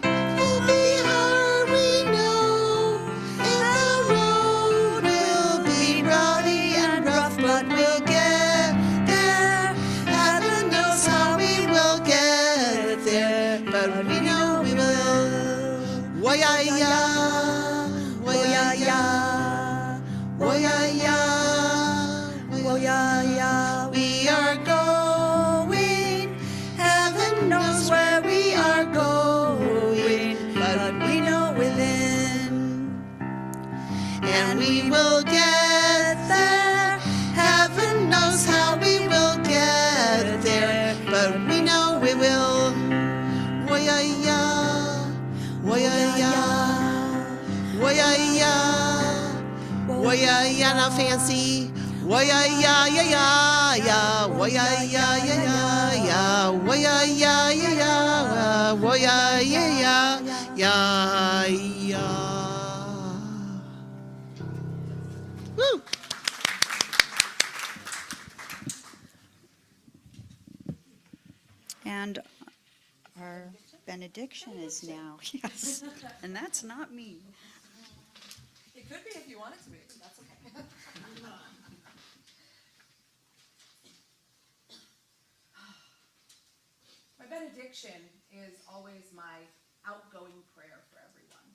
It'll be hard, we know, and the road will be rocky and rough, but we'll get there. Heaven knows how we will get there, but we know we will. Woyaya, woyaya, woyaya, woyaya. We are going, heaven knows where we are going, but we know within, and we will get there. Heaven knows how we will get there, but we know we will. Woyaya, woyaya, woyaya, woyaya, not fancy. Woyaya, ya, ya, ya, woyaya, ya, ya, ya, woyaya, ya, ya, woyaya, ya, ya, ya. Woo! And our benediction is now, yes, and that's not me. It could be if you want it to be, but that's okay. My benediction is always my outgoing prayer for everyone.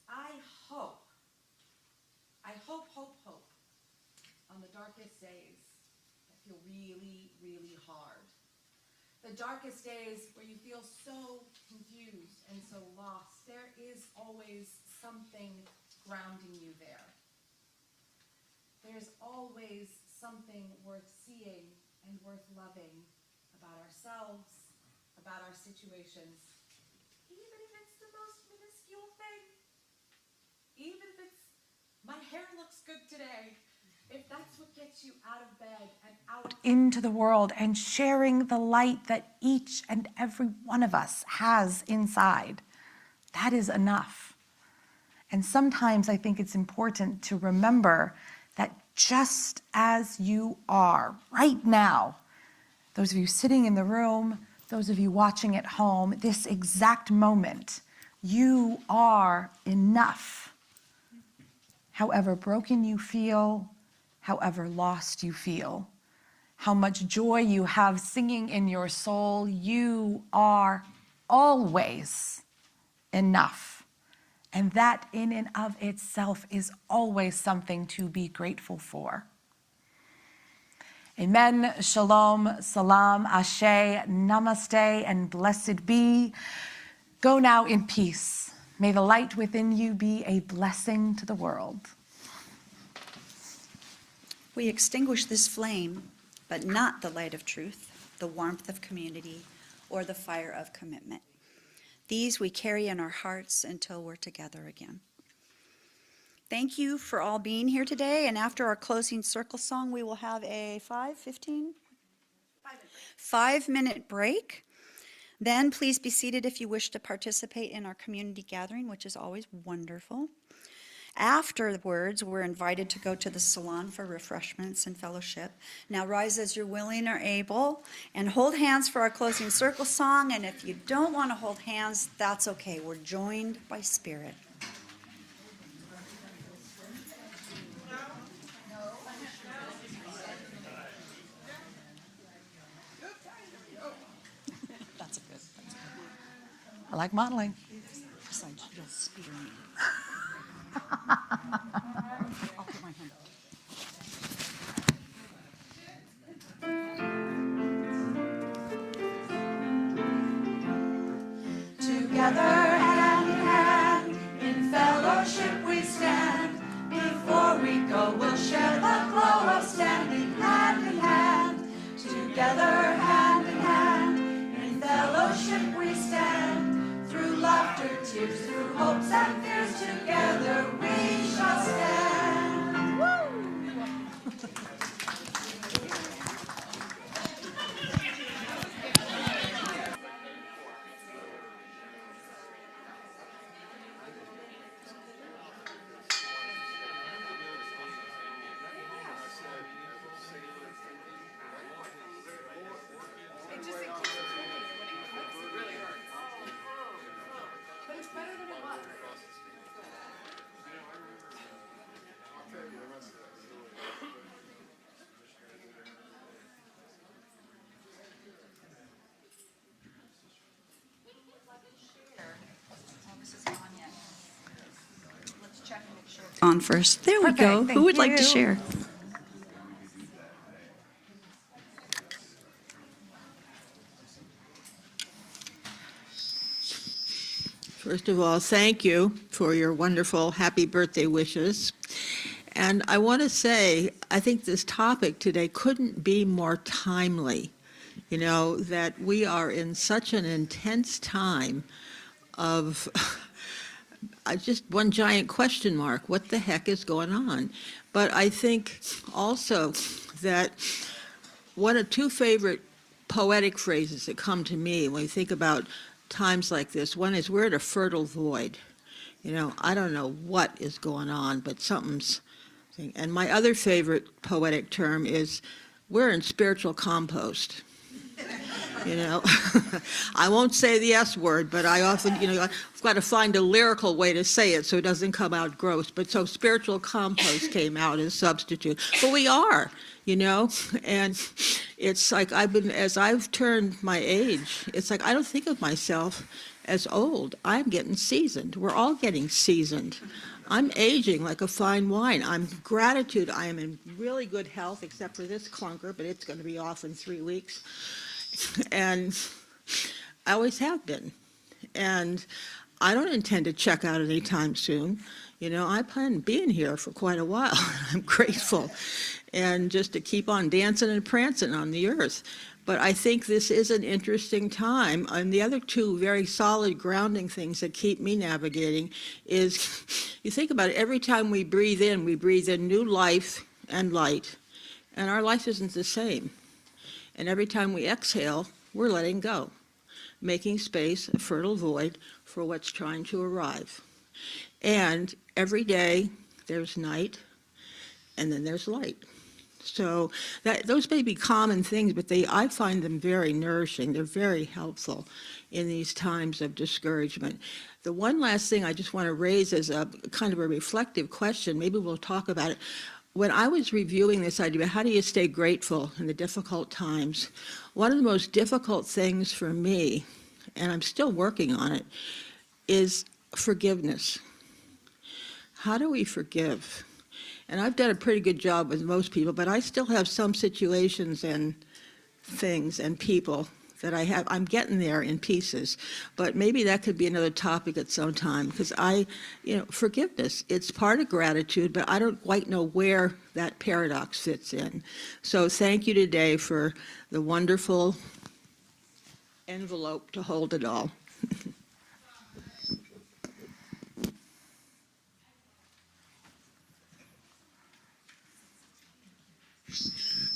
I hope on the darkest days that feel really, really hard. The darkest days where you feel so confused and so lost, there is always something grounding you there. There's always something worth seeing and worth loving about ourselves, about our situations, even if it's the most minuscule thing. Even if it's, my hair looks good today, if that's what gets you out of bed and out into the world and sharing the light that each and every one of us has inside, that is enough. And sometimes I think it's important to remember that just as you are right now, those of you sitting in the room, those of you watching at home, this exact moment, you are enough. However broken you feel, however lost you feel, how much joy you have singing in your soul, you are always enough. And that in and of itself is always something to be grateful for. Amen, shalom, salam, ashe, namaste, and blessed be. Go now in peace. May the light within you be a blessing to the world. We extinguish this flame, but not the light of truth, the warmth of community, or the fire of commitment. These we carry in our hearts until we're together again. Thank you for all being here today, and after our closing circle song, we will have a 5-minute break. Then please be seated if you wish to participate in our community gathering, which is always wonderful. Afterwards, we're invited to go to the salon for refreshments and fellowship. Now rise as you're willing or able, and hold hands for our closing circle song, and if you don't want to hold hands, that's okay. We're joined by spirit. That's a good. I like modeling. Besides, you'll spear me. I'll put my hand up. Together, hand in hand, in fellowship we stand. Before we go, we'll share the glow of standing hand in hand. Together, hand in hand, in fellowship we stand. Through laughter, tears, through hopes and fears, together we shall stand. Woo! On first. There we go. Perfect, Who would thank like to you. share? First of all, thank you for your wonderful happy birthday wishes. And I want to say, I think this topic today couldn't be more timely. You know, that we are in such an intense time of just one giant question mark. What the heck is going on? But I think also that one of two favorite poetic phrases that come to me when we think about times like this. One is, we're at a fertile void. You know, I don't know what is going on, but something's. And my other favorite poetic term is, we're in spiritual compost. You know, I won't say the S word, but I often, I've got to find a lyrical way to say it so it doesn't come out gross. But so spiritual compost came out as substitute. But we are, and it's like as I've turned my age, it's like I don't think of myself as old. I'm getting seasoned. We're all getting seasoned. I'm aging like a fine wine. I'm gratitude. I am in really good health, except for this clunker, but it's going to be off in 3 weeks. And I always have been. And I don't intend to check out anytime soon. I plan on being here for quite a while. I'm grateful. And just to keep on dancing and prancing on the earth. But I think this is an interesting time. And the other two very solid grounding things that keep me navigating is, you think about it, every time we breathe in new life and light. And our life isn't the same. And every time we exhale, we're letting go, making space, a fertile void for what's trying to arrive. And every day there's night, and then there's light. So those may be common things, but I find them very nourishing. They're very helpful in these times of discouragement. The one last thing I just want to raise as a kind of a reflective question, maybe we'll talk about it. When I was reviewing this idea, how do you stay grateful in the difficult times? One of the most difficult things for me, and I'm still working on it, is forgiveness. How do we forgive? And I've done a pretty good job with most people, but I still have some situations and things and people that I'm getting there in pieces. But maybe that could be another topic at some time, because forgiveness, it's part of gratitude, but I don't quite know where that paradox fits in. So thank you today for the wonderful envelope to hold it all.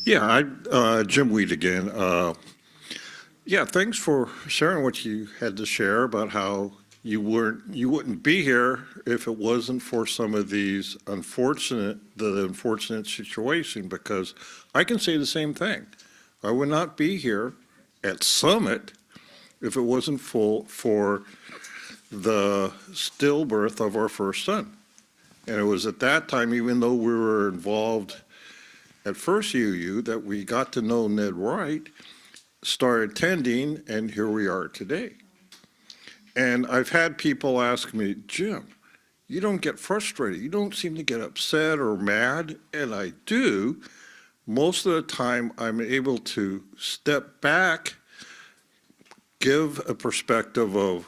Yeah, Jim Weed again. Yeah, thanks for sharing what you had to share about how you wouldn't be here if it wasn't for some of the unfortunate situation, because I can say the same thing. I would not be here at Summit if it wasn't for the stillbirth of our first son. And it was at that time, even though we were involved at First UU, that we got to know Ned Wright, started attending, and here we are today. And I've had people ask me, Jim, you don't get frustrated. You don't seem to get upset or mad. And I do. Most of the time, I'm able to step back, give a perspective of,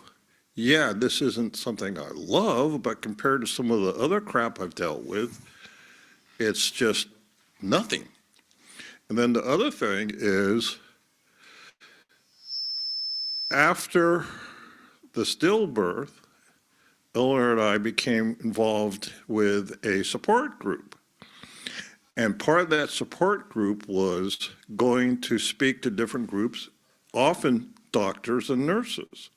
yeah, this isn't something I love, but compared to some of the other crap I've dealt with, it's just nothing. And then the other thing is, after the stillbirth, Eleanor and I became involved with a support group. And part of that support group was going to speak to different groups, often doctors and nurses.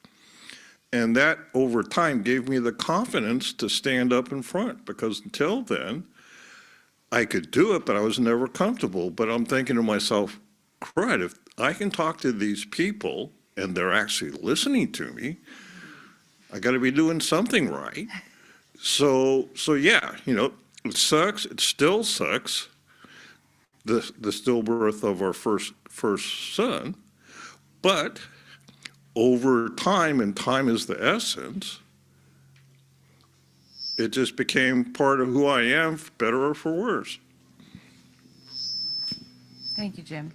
And that, over time, gave me the confidence to stand up in front, because until then, I could do it, but I was never comfortable. But I'm thinking to myself, crud, if I can talk to these people and they're actually listening to me, I got to be doing something right. So yeah, it sucks. It still sucks, the stillbirth of our first son. But over time, and time is the essence, it just became part of who I am, for better or for worse. Thank you, Jim.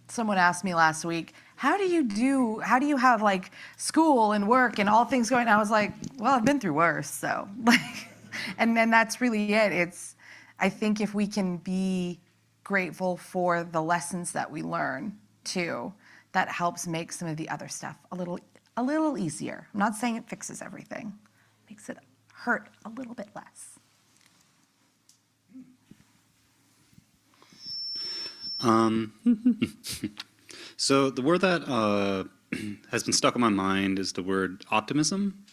Someone asked me last week, how do you have like school and work and all things going? I was like, well, I've been through worse, so and then that's really it. I think if we can be grateful for the lessons that we learn too, that helps make some of the other stuff a little easier. I'm not saying it fixes everything. It makes it hurt a little bit less. So the word that has been stuck in my mind is the word optimism.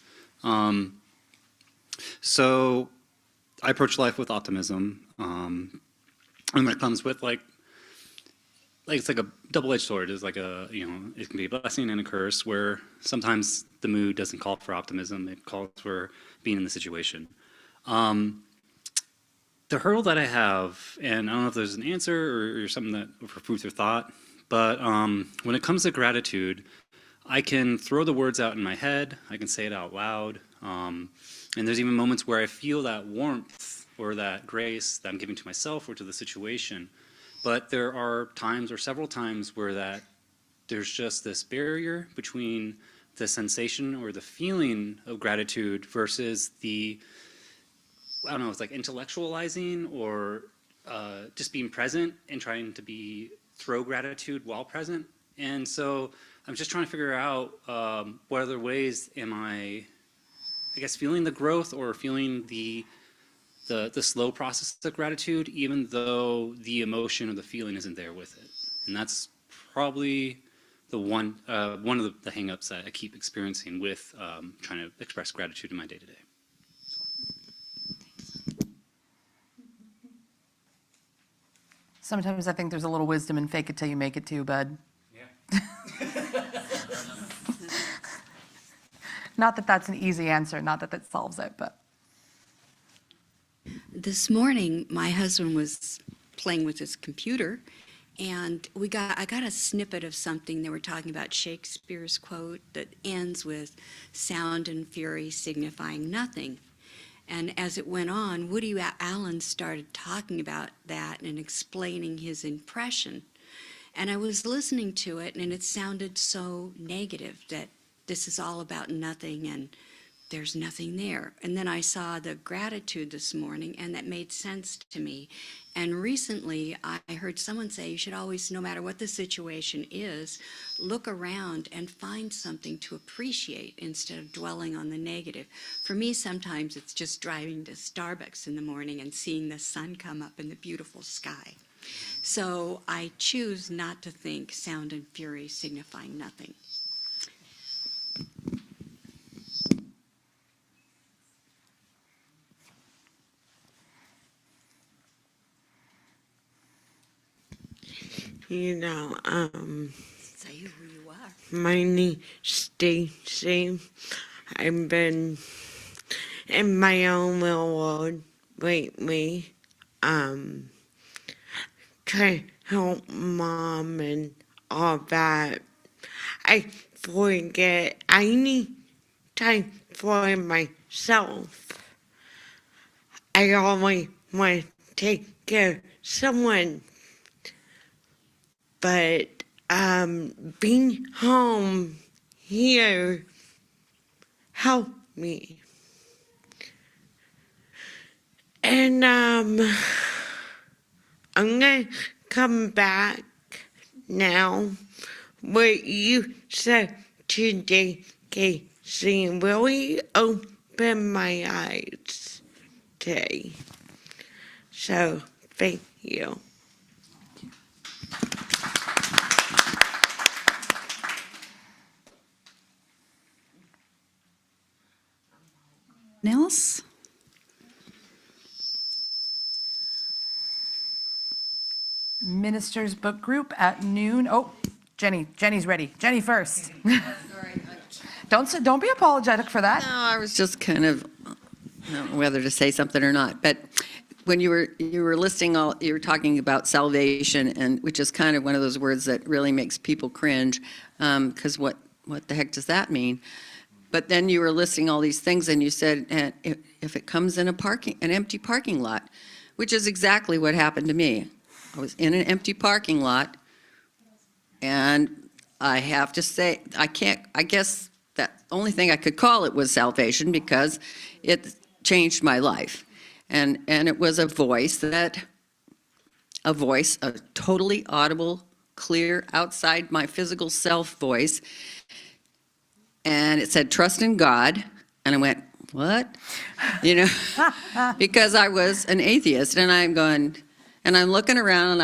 So I approach life with optimism, and when it comes with like it's like a double-edged sword. It's like it can be a blessing and a curse, where sometimes the mood doesn't call for optimism; it calls for being in the situation. The hurdle that I have, and I don't know if there's an answer or something that for food for thought, but when it comes to gratitude, I can throw the words out in my head, I can say it out loud, and there's even moments where I feel that warmth or that grace that I'm giving to myself or to the situation. But there are times, or several times, where there's just this barrier between the sensation or the feeling of gratitude versus I don't know, it's like intellectualizing or just being present and trying to throw gratitude while present. And so I'm just trying to figure out what other ways am I guess, feeling the growth or feeling the slow process of gratitude, even though the emotion or the feeling isn't there with it. And that's probably one of the hangups that I keep experiencing with trying to express gratitude in my day-to-day. Sometimes I think there's a little wisdom in fake it till you make it too, bud. Yeah. Not that that's an easy answer, not that that solves it, but. This morning, my husband was playing with his computer, and I got a snippet of something. They were talking about Shakespeare's quote that ends with sound and fury signifying nothing. And as it went on, Woody Allen started talking about that and explaining his impression. And I was listening to it, and it sounded so negative, that this is all about nothing and there's nothing there. And then I saw the gratitude this morning, and that made sense to me. And recently, I heard someone say you should always, no matter what the situation is, look around and find something to appreciate instead of dwelling on the negative. For me, sometimes it's just driving to Starbucks in the morning and seeing the sun come up in the beautiful sky. So I choose not to think sound and fury signifying nothing. Say who you are. My name is Stacy. I've been in my own little world lately, trying to help mom and all that. I forget I need time for myself. I always want to take care of someone, but being home here helped me. And I'm gonna come back now. What you said today, Casey, really opened my eyes today. So thank you. Else? Ministers Book Group at noon. Oh, Jenny's ready. Jenny first. Don't be apologetic for that. No, I was just kind of, I don't know whether to say something or not, but when you were listing all, you were talking about salvation, and which is kind of one of those words that really makes people cringe, because what the heck does that mean? But then you were listing all these things, and you said, if it comes in an empty parking lot, which is exactly what happened to me. I was in an empty parking lot, and I have to say, I guess that only thing I could call it was salvation, because it changed my life. And it was a totally audible, clear, outside my physical self voice. And it said, trust in God. And I went, what? Because I was an atheist, and I'm looking around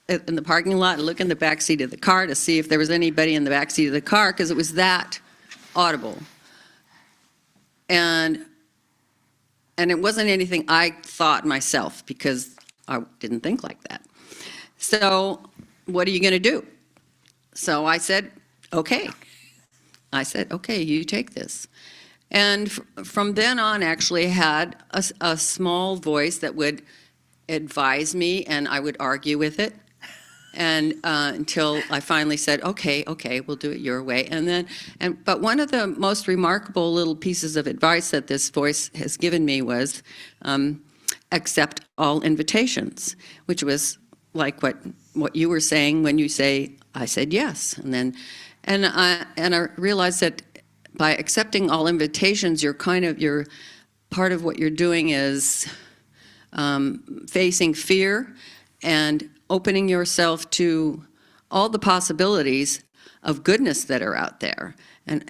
in the parking lot, and look in the back seat of the car to see if there was anybody in the back seat of the car, because it was that audible. And it wasn't anything I thought myself, because I didn't think like that. So what are you going to do? So I said, okay. You take this. And from then on, actually had a small voice that would advise me, and I would argue with it, and until I finally said, okay, we'll do it your way. But one of the most remarkable little pieces of advice that this voice has given me was accept all invitations, which was like what you were saying when you say, I said yes. And I realized that by accepting all invitations, you're part of what you're doing is facing fear and opening yourself to all the possibilities of goodness that are out there, and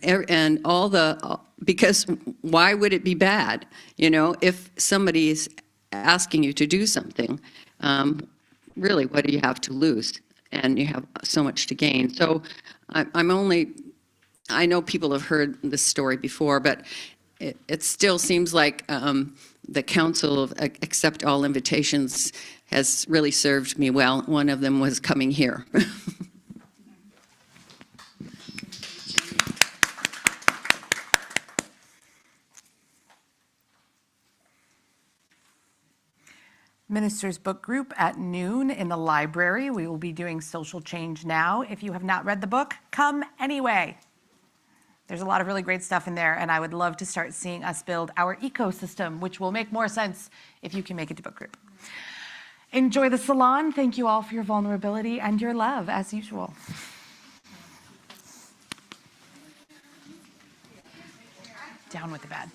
because why would it be bad? If somebody is asking you to do something, really, what do you have to lose? And you have so much to gain. So I know people have heard this story before, but it still seems like the council of accept all invitations has really served me well. One of them was coming here. Ministers Book Group at noon in the library. We will be doing Social Change Now. If you have not read the book, come anyway. There's a lot of really great stuff in there, and I would love to start seeing us build our ecosystem, which will make more sense if you can make it to book group. Enjoy the salon. Thank you all for your vulnerability and your love, as usual. Down with the bad.